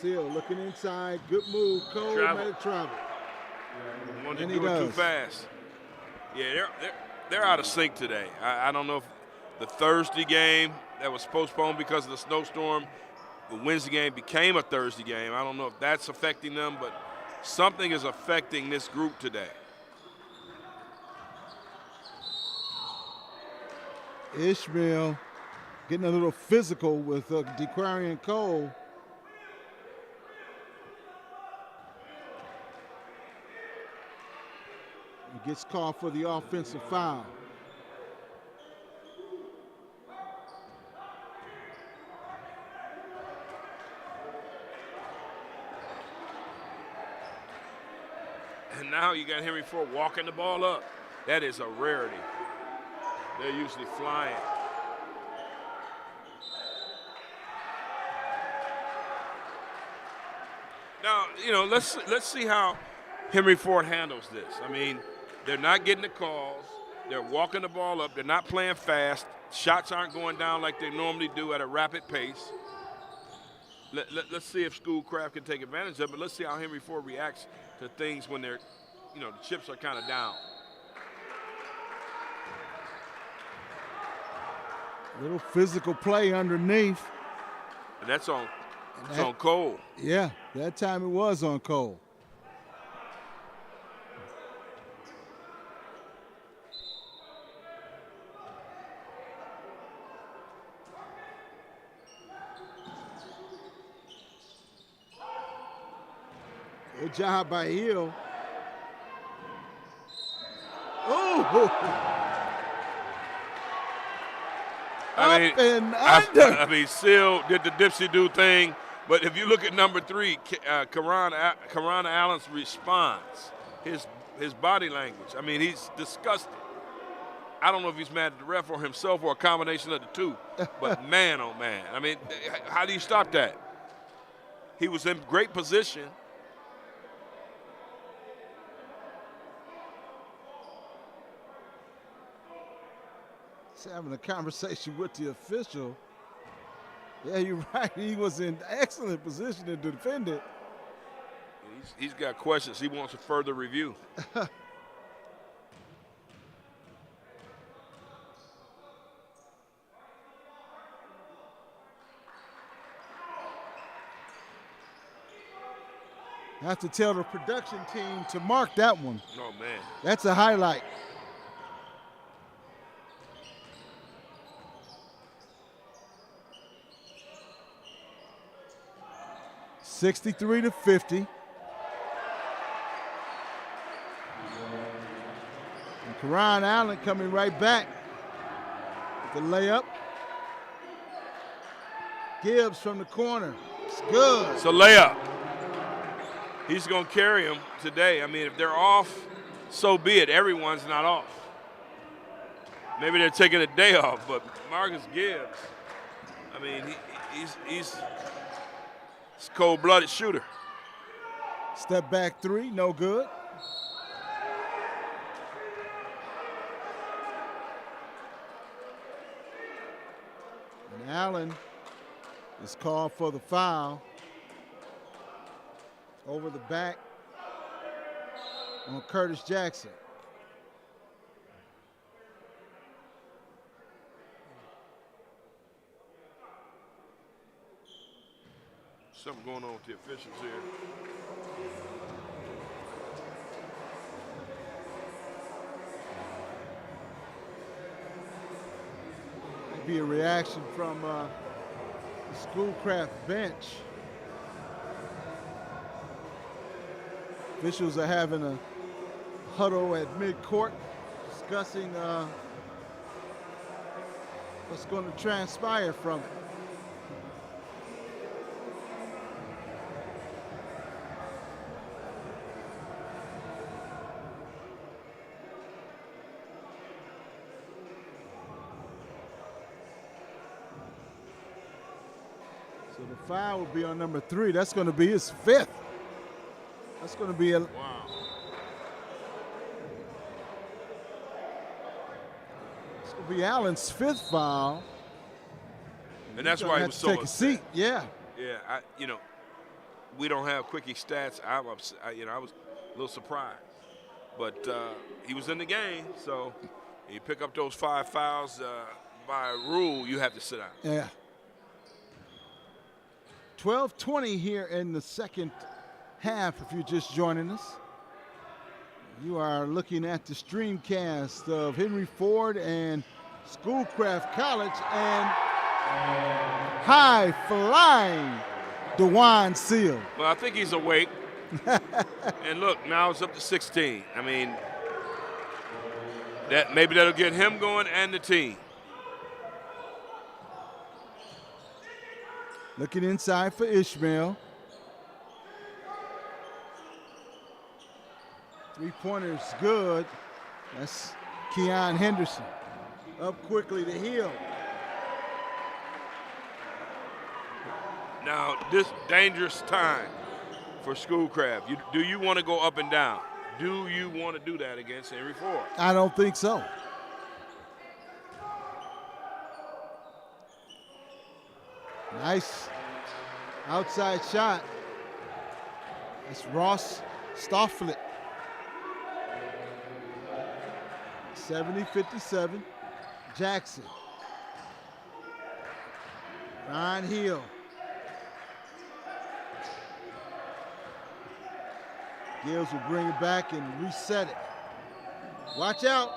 Seal looking inside, good move. Cole made it travel. Wanted to do it too fast. Yeah, they're out of sync today. I don't know if the Thursday game that was postponed because of the snowstorm, the Wednesday game became a Thursday game. I don't know if that's affecting them, but something is affecting this group today. Ishmael getting a little physical with DeQuarian Cole. He gets called for the offensive foul. And now you got Henry Ford walking the ball up. That is a rarity. They're usually flying. Now, let's see how Henry Ford handles this. I mean, they're not getting the calls. They're walking the ball up. They're not playing fast. Shots aren't going down like they normally do at a rapid pace. Let's see if Schoolcraft can take advantage of it. But let's see how Henry Ford reacts to things when they're, the chips are kind of down. Little physical play underneath. And that's on Cole. Yeah, that time it was on Cole. Good job by Hill. Oh! Up and under. Seal did the dipsy-do thing, but if you look at number 3, Karan Allen's response, his body language, he's disgusted. I don't know if he's mad at the ref or himself or a combination of the two, but man, oh man. How do you stop that? He was in great position. Having a conversation with the official. Yeah, you're right. He was in excellent position to defend it. He's got questions. He wants a further review. I have to tell the production team to mark that one. Oh, man. That's a highlight. (63-50). And Karan Allen coming right back with the layup. Gibbs from the corner. It's good. It's a layup. He's going to carry him today. If they're off, so be it. Everyone's not off. Maybe they're taking a day off, but Marcus Gibbs, he's a cold-blooded shooter. Step back 3, no good. And Allen is called for the foul over the back on Curtis Jackson. Something going on with the officials here. Be a reaction from the Schoolcraft bench. Officials are having a huddle at midcourt discussing what's going to transpire from it. So the foul will be on number 3. That's going to be his 5th. That's going to be a... Wow. be Allen's 5th foul. And that's He's why gonna he have was to so take a upset. seat. Yeah. Yeah, we don't have quickie stats. I'm upset. I was a little surprised. But he was in the game, so you pick up those 5 fouls. By rule, you have to sit out. Yeah. 12:20 here in the second half, if you're just joining us. You are looking at the streamcast of Henry Ford and Schoolcraft College and high-flying DeJuan Seal. Well, I think he's awake. And look, now it's up to 16. I mean, maybe that'll get him going and the team. Looking inside for Ishmael. 3-pointer's good. That's Keon Henderson. Up quickly to Hill. Now, this dangerous time for Schoolcraft. Do you want to go up and down? Do you want to do that against Henry Ford? I don't think so. Nice outside shot. That's Ross Stofflet. 70-57. Jackson. Ryan Hill. Gibbs will bring it back and reset it. Watch out.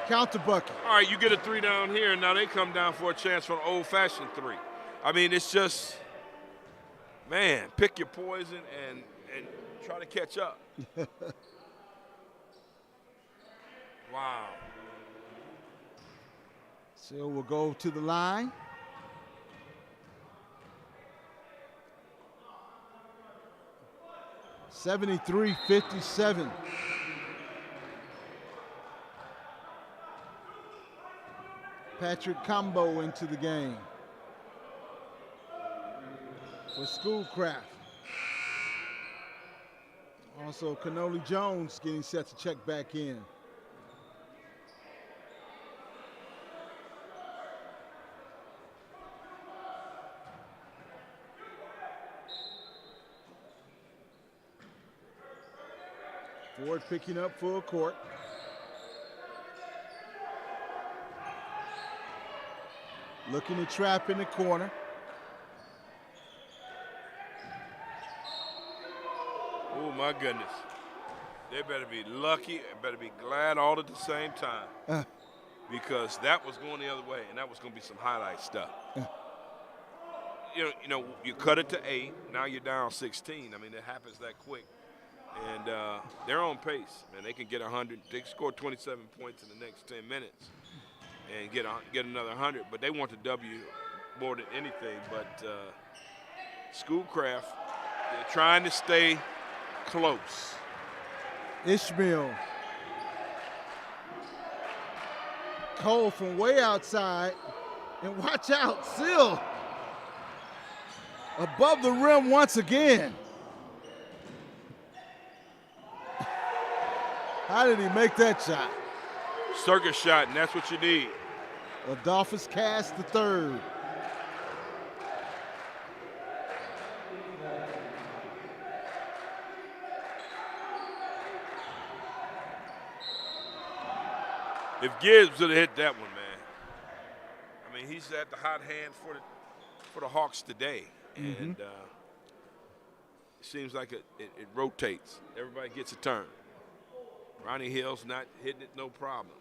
Counter bucket. All right, you get a 3 down here, and now they come down for a chance for an old-fashioned 3. I mean, it's just, man, pick your poison and try to catch up. Wow. So we'll go to the line. (73-57). Patrick Combo into the game for Schoolcraft. Also, Canoli Jones getting set to check back in. Ford picking up full court. Looking to trap in the corner. Oh, my goodness. They better be lucky and better be glad all at the same time. Because that was going the other way, and that was going to be some highlight stuff. You know, you cut it to 8. Now you're down 16. I mean, it happens that quick. And they're on pace, man. They can get 100. They can score 27 points in the next 10 minutes and get another 100. But they want the W more than anything. But Schoolcraft, they're trying to stay close. Ishmael. Cole from way outside. And watch out, Seal. Above the rim once again. How did he make that shot? Circus shot, and that's what you need. Adolphus Cass the third. If Gibbs would have hit that one, man. I mean, he's at the hot hand for the Hawks today. And it seems like it rotates. Everybody gets a turn. Ronnie Hill's not hitting it, no problem.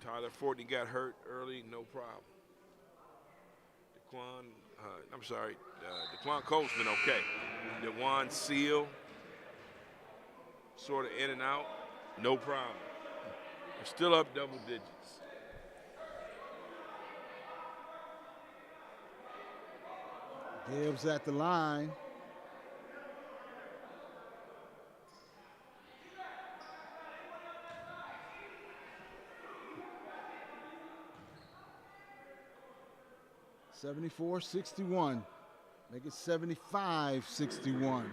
Tyler Fortney got hurt early, no problem. DeQuan Cole's been okay. DeJuan Seal, sort of in and out, no problem. They're still up double digits. Gibbs at the line. (74-61). Make it 75-61.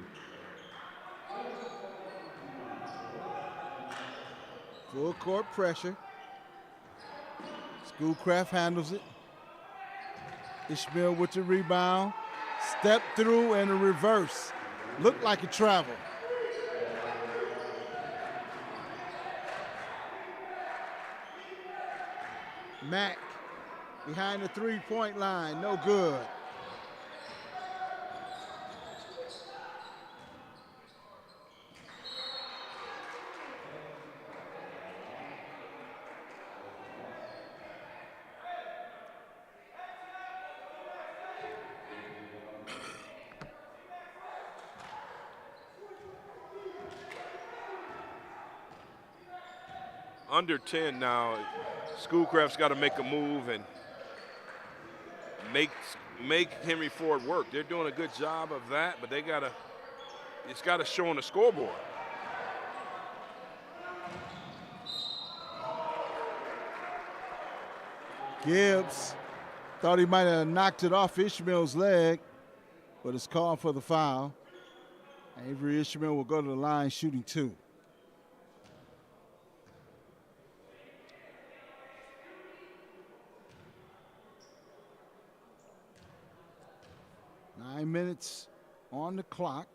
Full court pressure. Schoolcraft handles it. Ishmael with the rebound. Step through and a reverse. Looked like a travel. Mack behind the three-point line, no good. Under 10 now. Schoolcraft's got to make a move and make Henry Ford work. They're doing a good job of that, but it's got to show on the scoreboard. Gibbs thought he might have knocked it off Ishmael's leg, but it's called for the foul. Avery Ishmael will go to the line shooting 2. Nine minutes on the clock.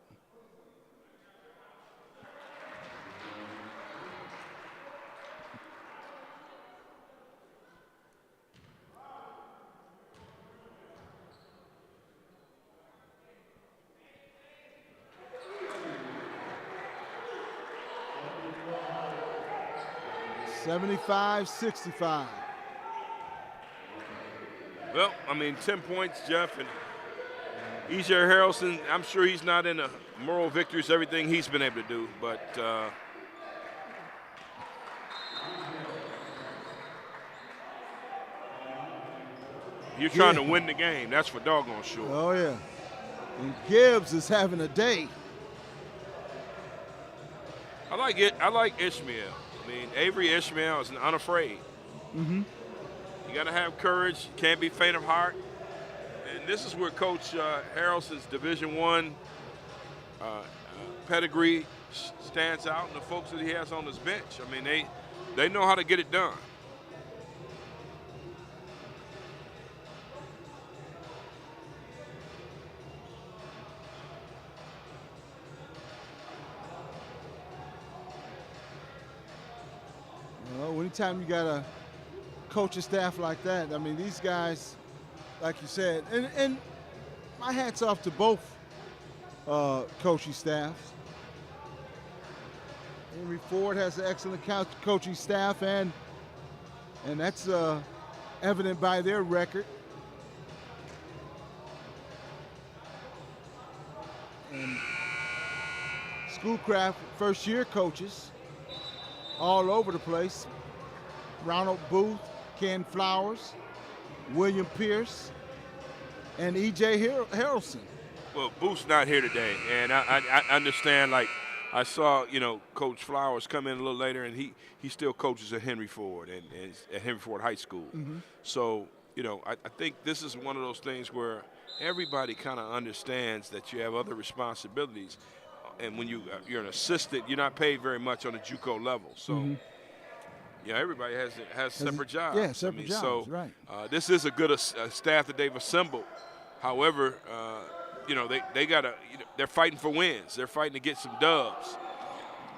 $75-65. Well, I mean, 10 points, Jeff, and E.J. Harrelson, I'm sure he's not in a moral victories, everything he's been able to do, but you're trying to win the game. That's for doggone sure. Oh, yeah. And Gibbs is having a day. I like it. I like Ishmael. I mean, Avery Ishmael is unafraid. Mm-hmm. You got to have courage. You can't be faint of heart. And this is where Coach Harrelson's Division I pedigree stands out, and the folks that he has on his bench. I mean, they know how to get it done. Well, anytime you got a coaching staff like that, I mean, these guys, like you said, and my hat's off to both coaching staffs. Henry Ford has an excellent coaching staff, and that's evident by their record. And Schoolcraft, first-year coaches, all over the place. Ronald Booth, Ken Flowers, William Pierce, and E.J. Harrelson. Well, Booth's not here today, and I understand, like, I saw, Coach Flowers come in a little later, and he still coaches at Henry Ford and at Henry Ford High School. Mm-hmm. So, I think this is one of those things where everybody kind of understands that you have other responsibilities. And when you're an assistant, you're not paid very much on the JUCO level. So, mm-hmm. Everybody has separate jobs. Yeah, separate jobs, so, right. This is a good staff that they've assembled. However, they gotta. They're fighting for wins. They're fighting to get some dubs,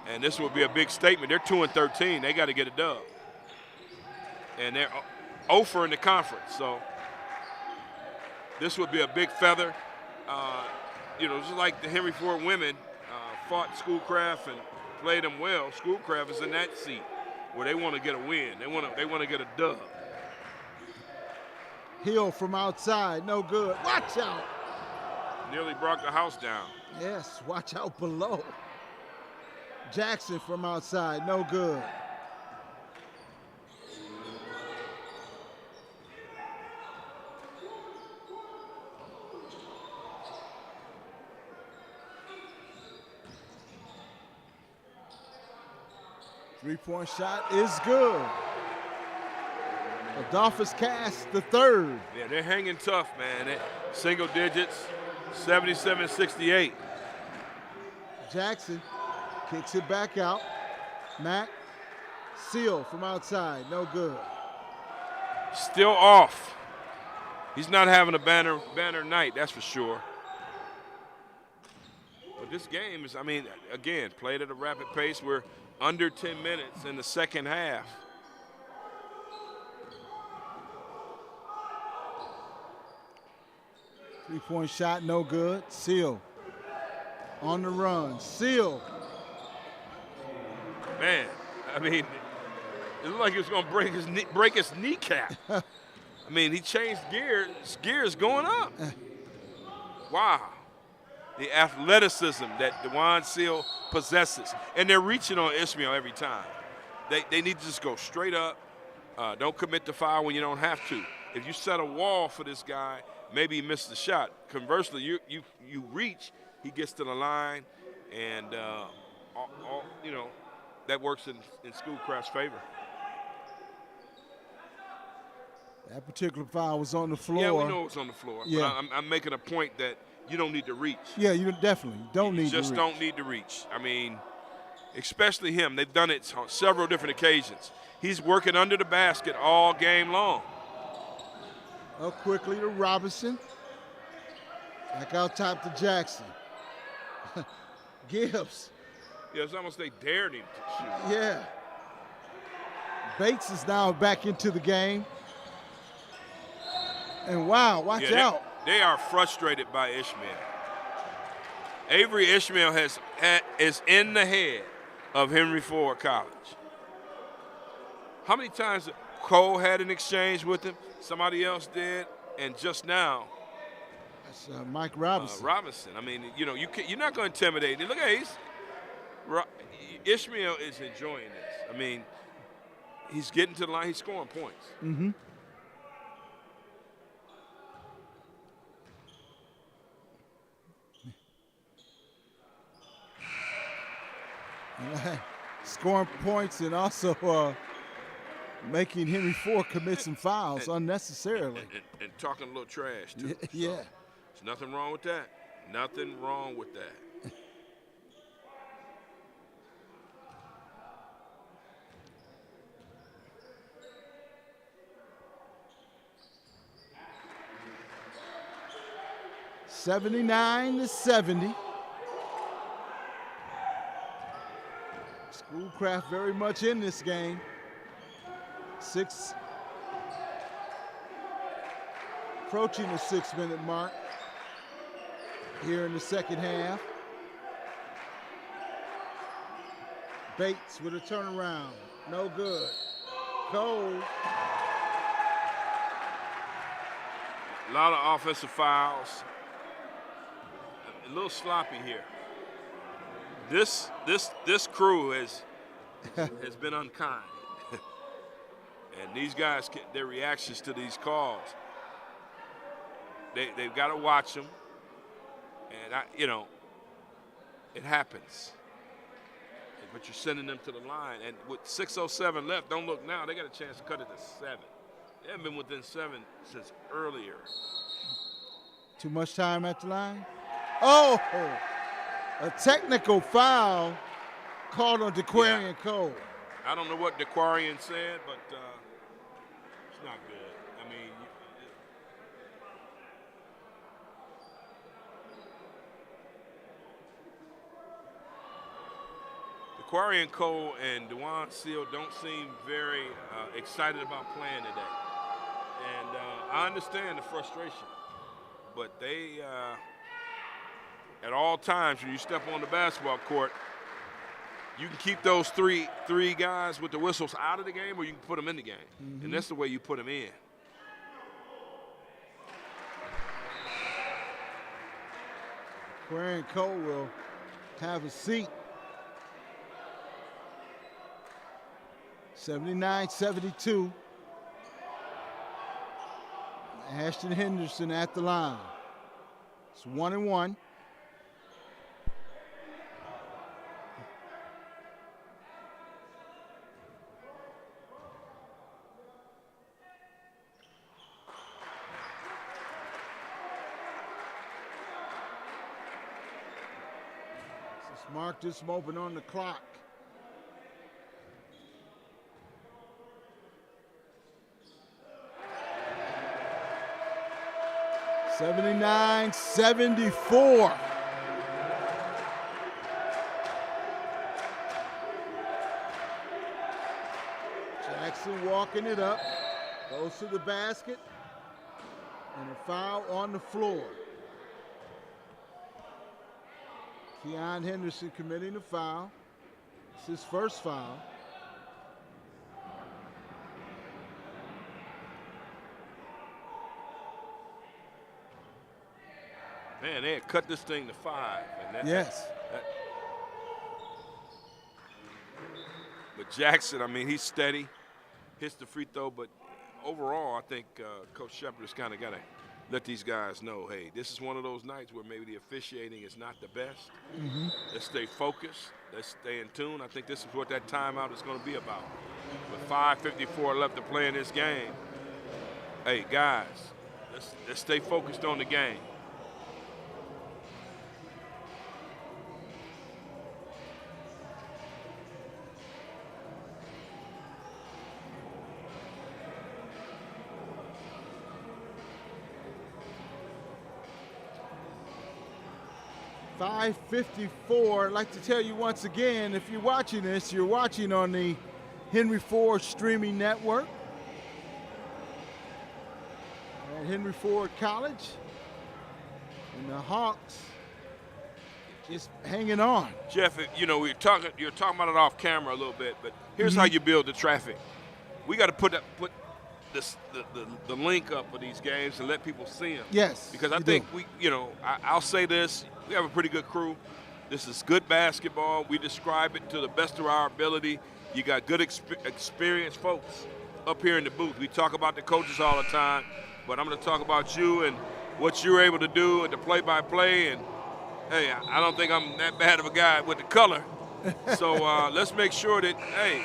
and this will be a big statement. They're 2-13. They got to get a dub, and they're 0 in the conference. So this would be a big feather. Just like the Henry Ford women fought Schoolcraft and played them well. Schoolcraft is in that seat where they want to get a win. They want to get a dub. Hill from outside, no good. Watch out. Nearly brought the house down. Yes, watch out below. Jackson from outside, no good. Three-point shot is good. Adolphus Cass, the third. Yeah, they're hanging tough, man. Single digits, 77-68. Jackson kicks it back out. Mack, Seal from outside, no good. still off. He's not having a banner night, that's for sure. But this game is, I mean, again, played at a rapid pace. We're under 10 minutes in the second half. Three-point shot, no good. Seal on the run. Seal. Man, I mean, it looked like he was going to break his kneecap. I mean, he changed gears going up. Wow. The athleticism that DeJuan Seal possesses. And they're reaching on Ishmael every time. They need to just go straight up. Don't commit to foul when you don't have to. If you set a wall for this guy, maybe he missed the shot. Conversely, you reach, he gets to the line, and you know, that works in Schoolcraft's favor. That particular foul was on the floor. Yeah, we know it's on the floor. Yeah. But I'm making a point that you don't need to reach. Yeah, you definitely don't need to reach. You just don't need to reach. I mean, especially him. They've done it on several different occasions. He's working under the basket all game long. Up quickly to Robinson. Back out top to Jackson. Gibbs. Yeah, it's almost they dared him to shoot. Yeah. Bates is now back into the game. And wow, watch out. They are frustrated by Ishmael. Avery Ishmael is in the head of Henry Ford College. How many times Cole had an exchange with him? Somebody else did, and just now, that's Mike Robinson. Robinson. I mean, you know, you're not going to intimidate him. Look at Ishmael is enjoying this. I mean, he's getting to the line. He's scoring points. Mm-hmm. Scoring points and also making Henry Ford commit some fouls unnecessarily. And talking a little trash, too. Yeah. So, there's nothing wrong with that. Nothing wrong with that. (79-70). Schoolcraft very much in this game. Approaching the 6-minute mark here in the second half. Bates with a turnaround, no good. Cole. A lot of offensive fouls. A little sloppy here. This crew has been unkind. And these guys, their reactions to these calls, they've got to watch them. And, you know, it happens. But you're sending them to the line. And with 6:07 left, don't look now. They got a chance to cut it to 7. They haven't been within 7 since earlier. Too much time at the line? Oh, a technical foul called on DeQuarian Cole. I don't know what DeQuarian said, but it's not good. I mean, DeQuarian Cole and DeJuan Seal don't seem very excited about playing today. And I understand the frustration, but they, at all times when you step on the basketball court, you can keep those three guys with the whistles out of the game, or you can put them in the game. Mm-hmm. And that's the way you put them in. DeQuarian Cole will have a seat. 79-72. Ashton Henderson at the line. It's 1-1. Let's mark this moment on the clock. 79-74. Jackson walking it up, goes to the basket, and a foul on the floor. Keon Henderson committing the foul. It's his first foul. Man, they had cut this thing to 5. And Yes. But Jackson, I mean, he's steady, hits the free throw, but overall, I think Coach Shepard has kind of got to let these guys know, hey, this is one of those nights where maybe the officiating is not the best. Let's stay focused. Let's stay in tune. I think this is what that timeout is going to be about. With 5:54 left to play in this game, hey, guys, let's stay focused on the game. .554. I'd like to tell you once again, if you're watching this, you're watching on the Henry Ford streaming network at Henry Ford College. And the Hawks just hanging on. Jeff, you know, you're talking about it off camera a little bit, but here's how you build the traffic. We got to put the link up for these games and let people see them. Yes, because I think I'll say this. We have a pretty good crew. This is good basketball. We describe it to the best of our ability. You got good experienced folks up here in the booth. We talk about the coaches all the time, but I'm going to talk about you and what you're able to do at the play-by-play. And, hey, I don't think I'm that bad of a guy with the color. So let's make sure that, hey,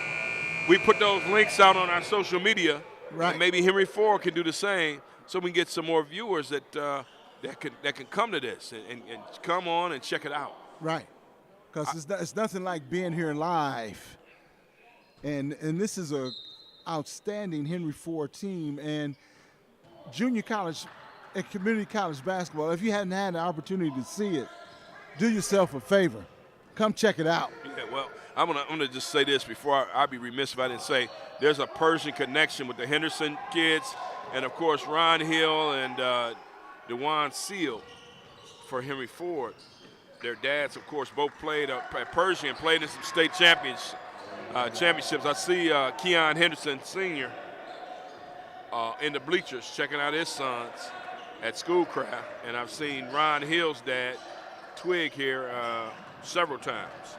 we put those links out on our social media. Right. And maybe Henry Ford can do the same so we can get some more viewers that can come to this and come on and check it out. Right, because it's nothing like being here live. And this is a outstanding Henry Ford team. And junior college and community college basketball, if you hadn't had the opportunity to see it, do yourself a favor. Come check it out. Yeah, well, I'm gonna just say this before I'd be remiss if I didn't say there's a Persian connection with the Henderson kids, and of course Ron Hill and DeJuan Seal for Henry Ford. Their dads, of course, both played at Persian and played in some state championships. I see Keon Henderson Sr. In the bleachers checking out his sons at Schoolcraft, and I've seen Ron Hill's dad, Twig, here several times.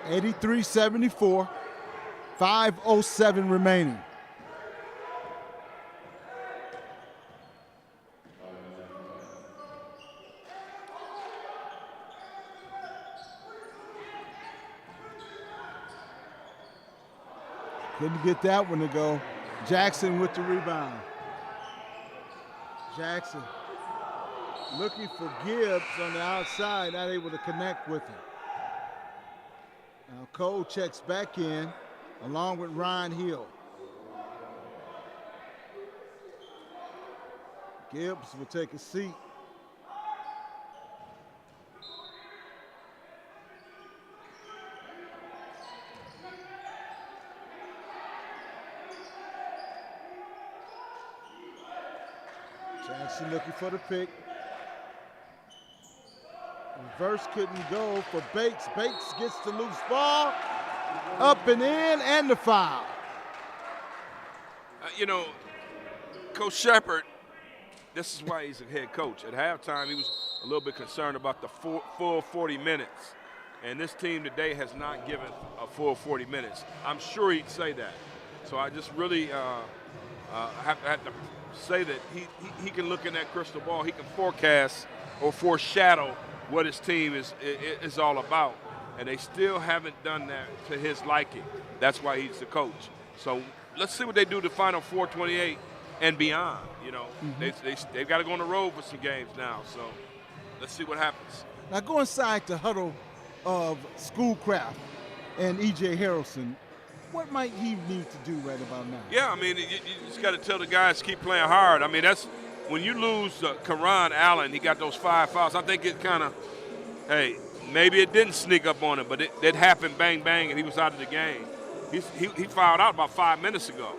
83-74, 5:07 remaining. Couldn't get that one to go. Jackson with the rebound. Jackson looking for Gibbs on the outside, not able to connect with him. Now Cole checks back in along with Ron Hill. Gibbs will take a seat. Jackson looking for the pick. Reverse couldn't go for Bates. Bates gets the loose ball. Up and in, and the foul. Coach Shepard, this is why he's a head coach. At halftime, he was a little bit concerned about the full 40 minutes. And this team today has not given a full 40 minutes. I'm sure he'd say that. So I just really have to say that he can look in that crystal ball. He can forecast or foreshadow what his team is all about. And they still haven't done that to his liking. That's why he's the coach. So let's see what they do to Final 428 and beyond. They've got to go on the road for some games now. So let's see what happens. Now go inside the huddle of Schoolcraft and E.J. Harrelson. What might he need to do right about now? Yeah, I mean, you just got to tell the guys to keep playing hard. I mean, that's when you lose Karan Allen, he got those 5 fouls. I think it kind of, hey, maybe it didn't sneak up on him, but it happened bang, bang, and he was out of the game. He fouled out about 5 minutes ago.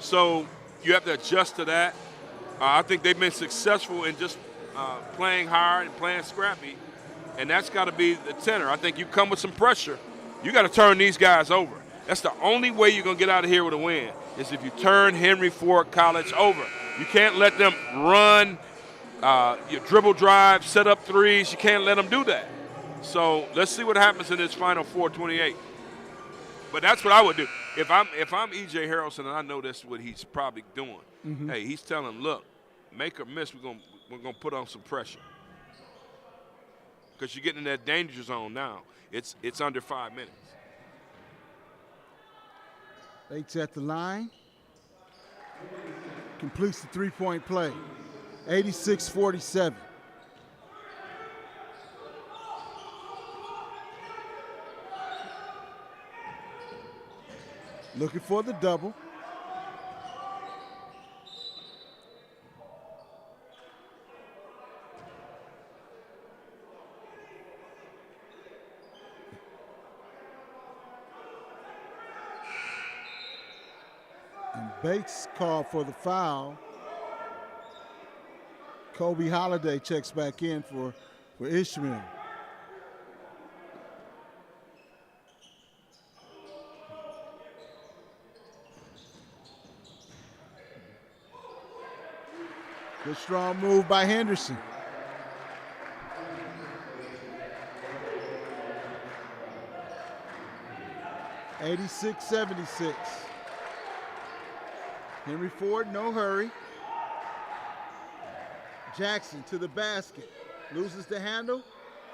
So you have to adjust to that. I think they've been successful in just playing hard and playing scrappy, and that's got to be the tenor. I think you come with some pressure, you got to turn these guys over. That's the only way you're going to get out of here with a win, is if you turn Henry Ford College over. You can't let them run, your dribble drive, set up threes. You can't let them do that. So let's see what happens in this final 4:28. But that's what I would do. If I'm E.J. Harrelson and I know that's what he's probably doing, hey, he's telling them, look, make or miss, we're gonna put on some pressure. Because you're getting in that danger zone now. It's under 5 minutes. Bates at the line. Completes the three-point play. 86-47. Looking for the double. And Bates called for the foul. Kobe Holiday checks back in for Ishmael. Good strong move by Henderson. (86-76). Henry Ford, no hurry. Jackson to the basket. Loses the handle,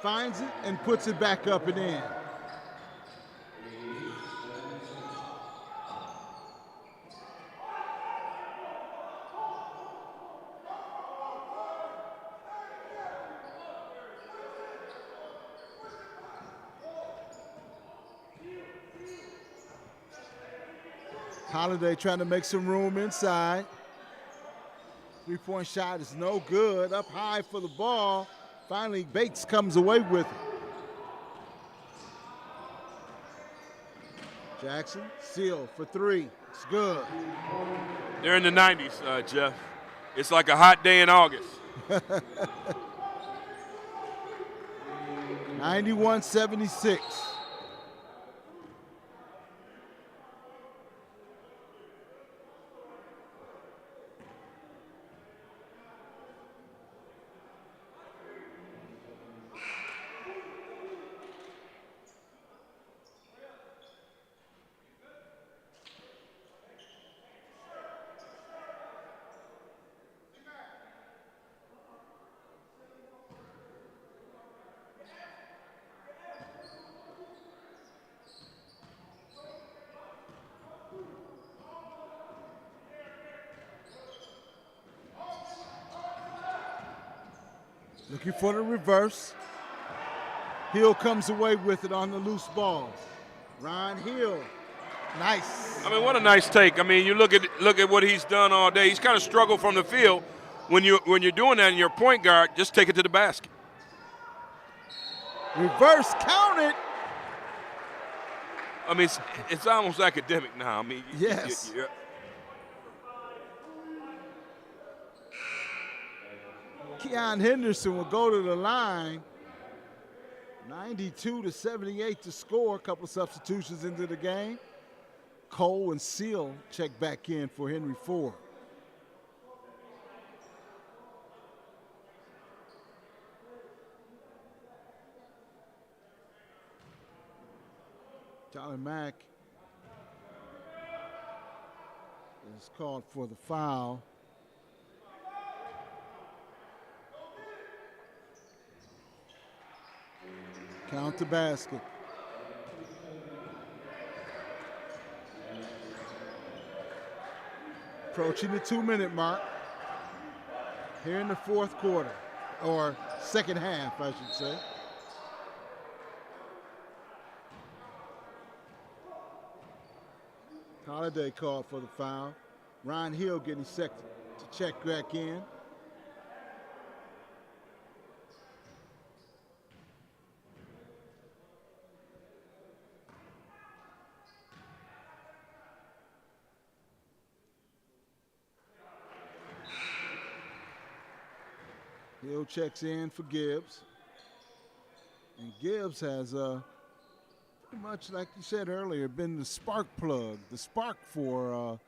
finds it, and puts it back up and in. Holiday trying to make some room inside. Three-point shot is no good. Up high for the ball. Finally, Bates comes away with it. Jackson, Seal for three. It's good. They're in the 90s, Jeff. It's like a hot day in August. 91-76. Looking for the reverse. Hill comes away with it on the loose ball. Ron Hill, nice. I mean, what a nice take. I mean, you look at what he's done all day. He's kind of struggled from the field. When you're doing that and you're a point guard, just take it to the basket. Reverse counted. I mean, it's almost academic now. I mean, yes. Keon Henderson will go to the line. 92-78 to score. A couple of substitutions into the game. Cole and Seal check back in for Henry Ford. Charlie Mack is called for the foul. Count the basket. Approaching the 2-minute mark here in the fourth quarter, or second half, I should say. Holiday called for the foul. Ron Hill getting set to check back in. Hill checks in for Gibbs. And Gibbs has, pretty much like you said earlier, been the spark plug, the spark for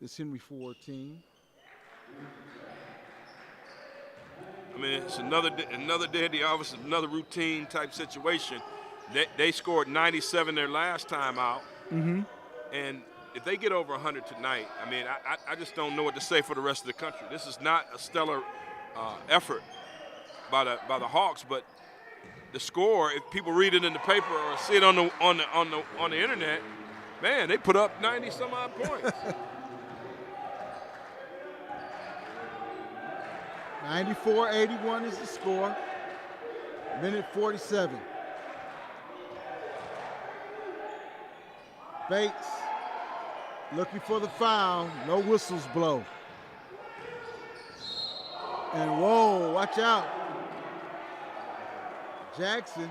this Henry Ford team. I mean, it's another day at the office, another routine type situation. They scored 97 their last time out. Mm-hmm. And if they get over 100 tonight, I mean, I just don't know what to say for the rest of the country. This is not a stellar effort by the Hawks, but the score, if people read it in the paper or see it on the internet, man, they put up 90 some odd points. 94-81 is the score. Minute 47. Bates looking for the foul. No whistles blow. And whoa, watch out. Jackson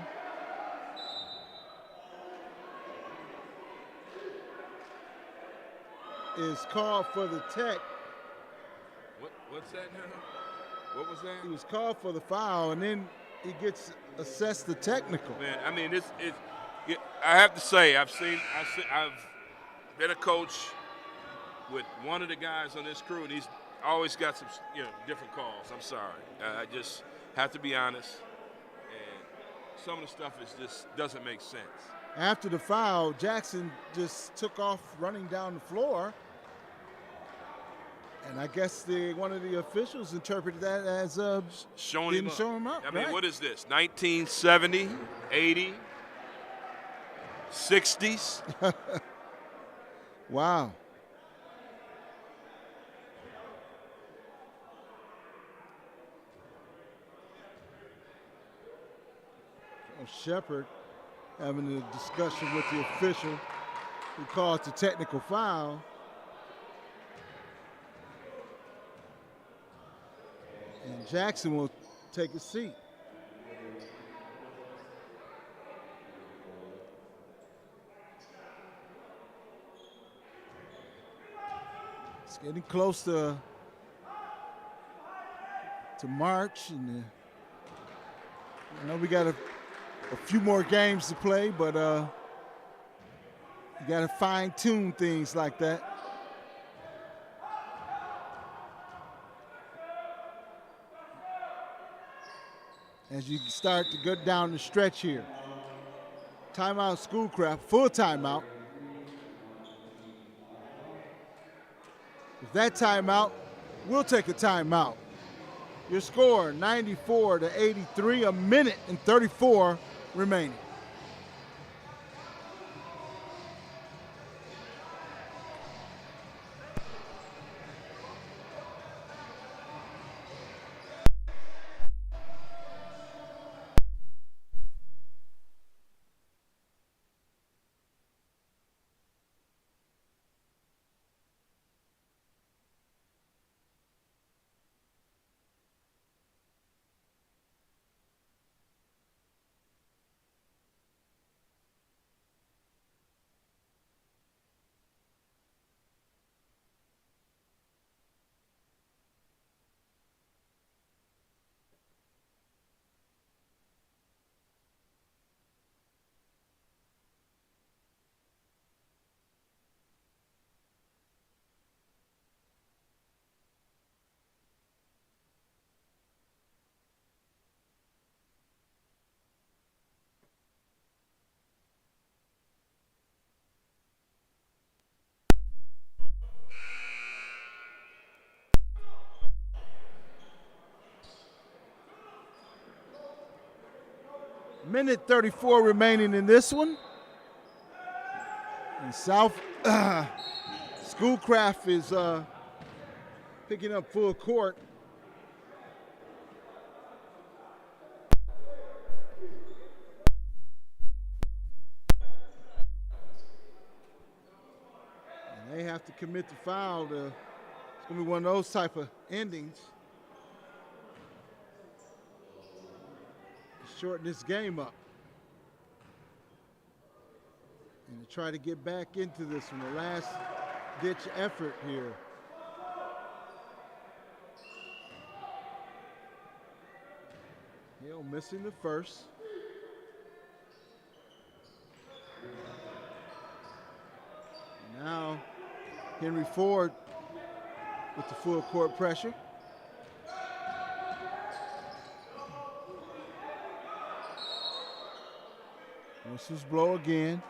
is called for the tech. What's that now? What was that? He was called for the foul, and then he gets assessed the technical. Man, I mean, I have to say, I've been a coach with one of the guys on this crew, and he's always got some, different calls. I'm sorry. I just have to be honest. And some of the stuff just doesn't make sense. After the foul, Jackson just took off running down the floor. And I guess one of the officials interpreted that as didn't show him up. I mean, right? What is this, 1970, 80, 60s? Wow. Shepard having a discussion with the official who called the technical foul. And Jackson will take a seat. It's getting close to March, and I know we got a few more games to play, but you got to fine-tune things like that. As you start to go down the stretch here. Timeout, Schoolcraft, full timeout. If that timeout, we'll take a timeout. Your score, 94-83, a minute and 34 remaining. Minute 34 remaining in this one. And Schoolcraft is picking up full court. And have to commit the foul. It's going to be one of those type of endings. Shorten this game up. And to try to get back into this one, the last ditch effort here. Hill missing the first. Now Henry Ford with the full court pressure. Whistles blow again.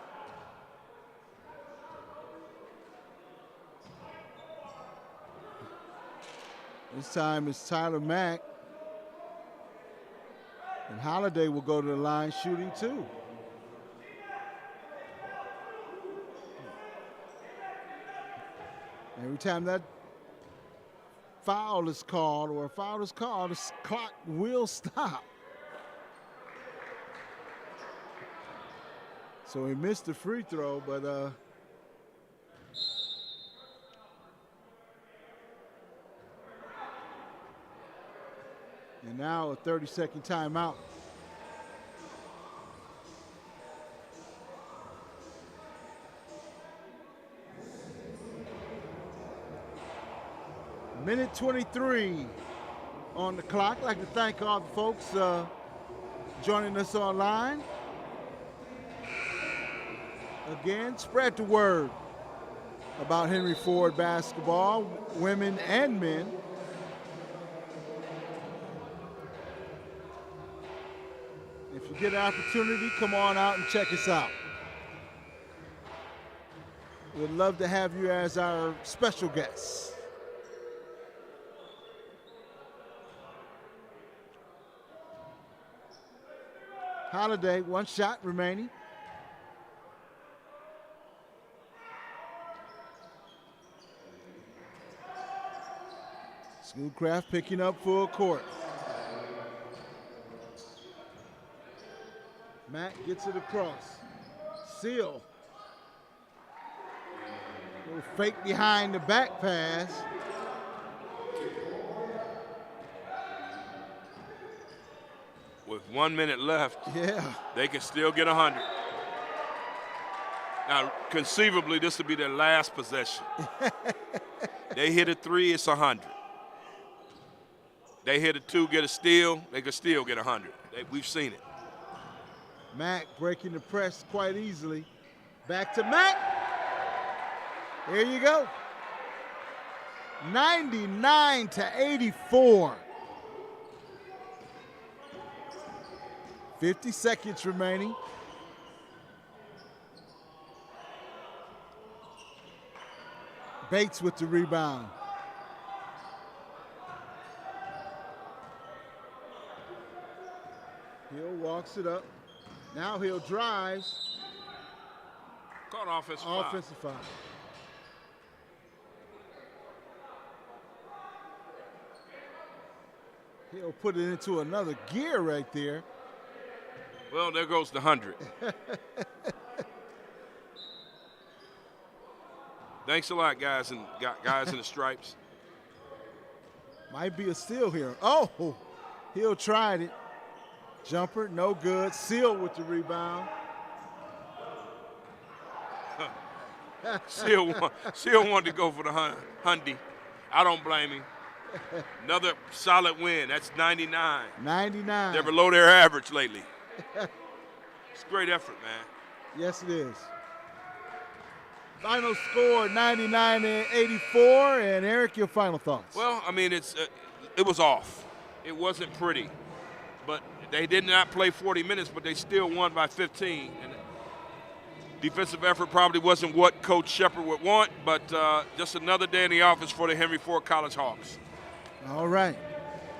This time it's Tyler Mack. And Holiday will go to the line shooting too. Every time that foul is called or a foul is called, the clock will stop. So he missed the free throw, but and now a 30-second timeout. Minute 23 on the clock. I'd like to thank all the folks joining us online. Again, spread the word about Henry Ford basketball, women and men. If you get an opportunity, come on out and check us out. We'd love to have you as our special guest. Holiday, one shot remaining. Schoolcraft picking up full court. Matt gets it across. Seal. Little fake behind the back pass. With 1 minute left, Yeah. they can still get 100. Now, conceivably, this will be their last possession. They hit a three, it's 100. They hit a two, get a steal, they could still get 100. We've seen it. Mack breaking the press quite easily. Back to Mack. There you go. 99-84. 50 seconds remaining. Bates with the rebound. Hill walks it up. Now Hill drives. Caught offensive foul. Offensive foul. Hill put it into another gear right there. Well, there goes the 100. Thanks a lot, guys in the stripes. Might be a steal here. Oh, Hill tried it. Jumper, no good. Seal with the rebound. Seal wanted to go for the Hundy. I don't blame him. Another solid win. That's 99. 99. They're below their average lately. It's a great effort, man. Yes, it is. Final score 99-84. And Eric, your final thoughts? Well, I mean, it was off. It wasn't pretty, but they did not play 40 minutes, but they still won by 15. And defensive effort probably wasn't what Coach Shepard would want, but just another day in the office for the Henry Ford College Hawks. All right.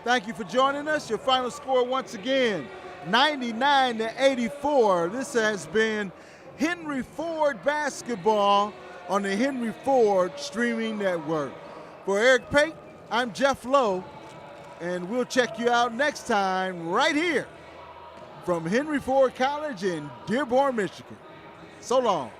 Thank you for joining us. Your final score once again, 99-84. This has been Henry Ford basketball on the Henry Ford streaming network. For Eric Pate, I'm Jeff Lowe, and we'll check you out next time right here from Henry Ford College in Dearborn, Michigan. So long.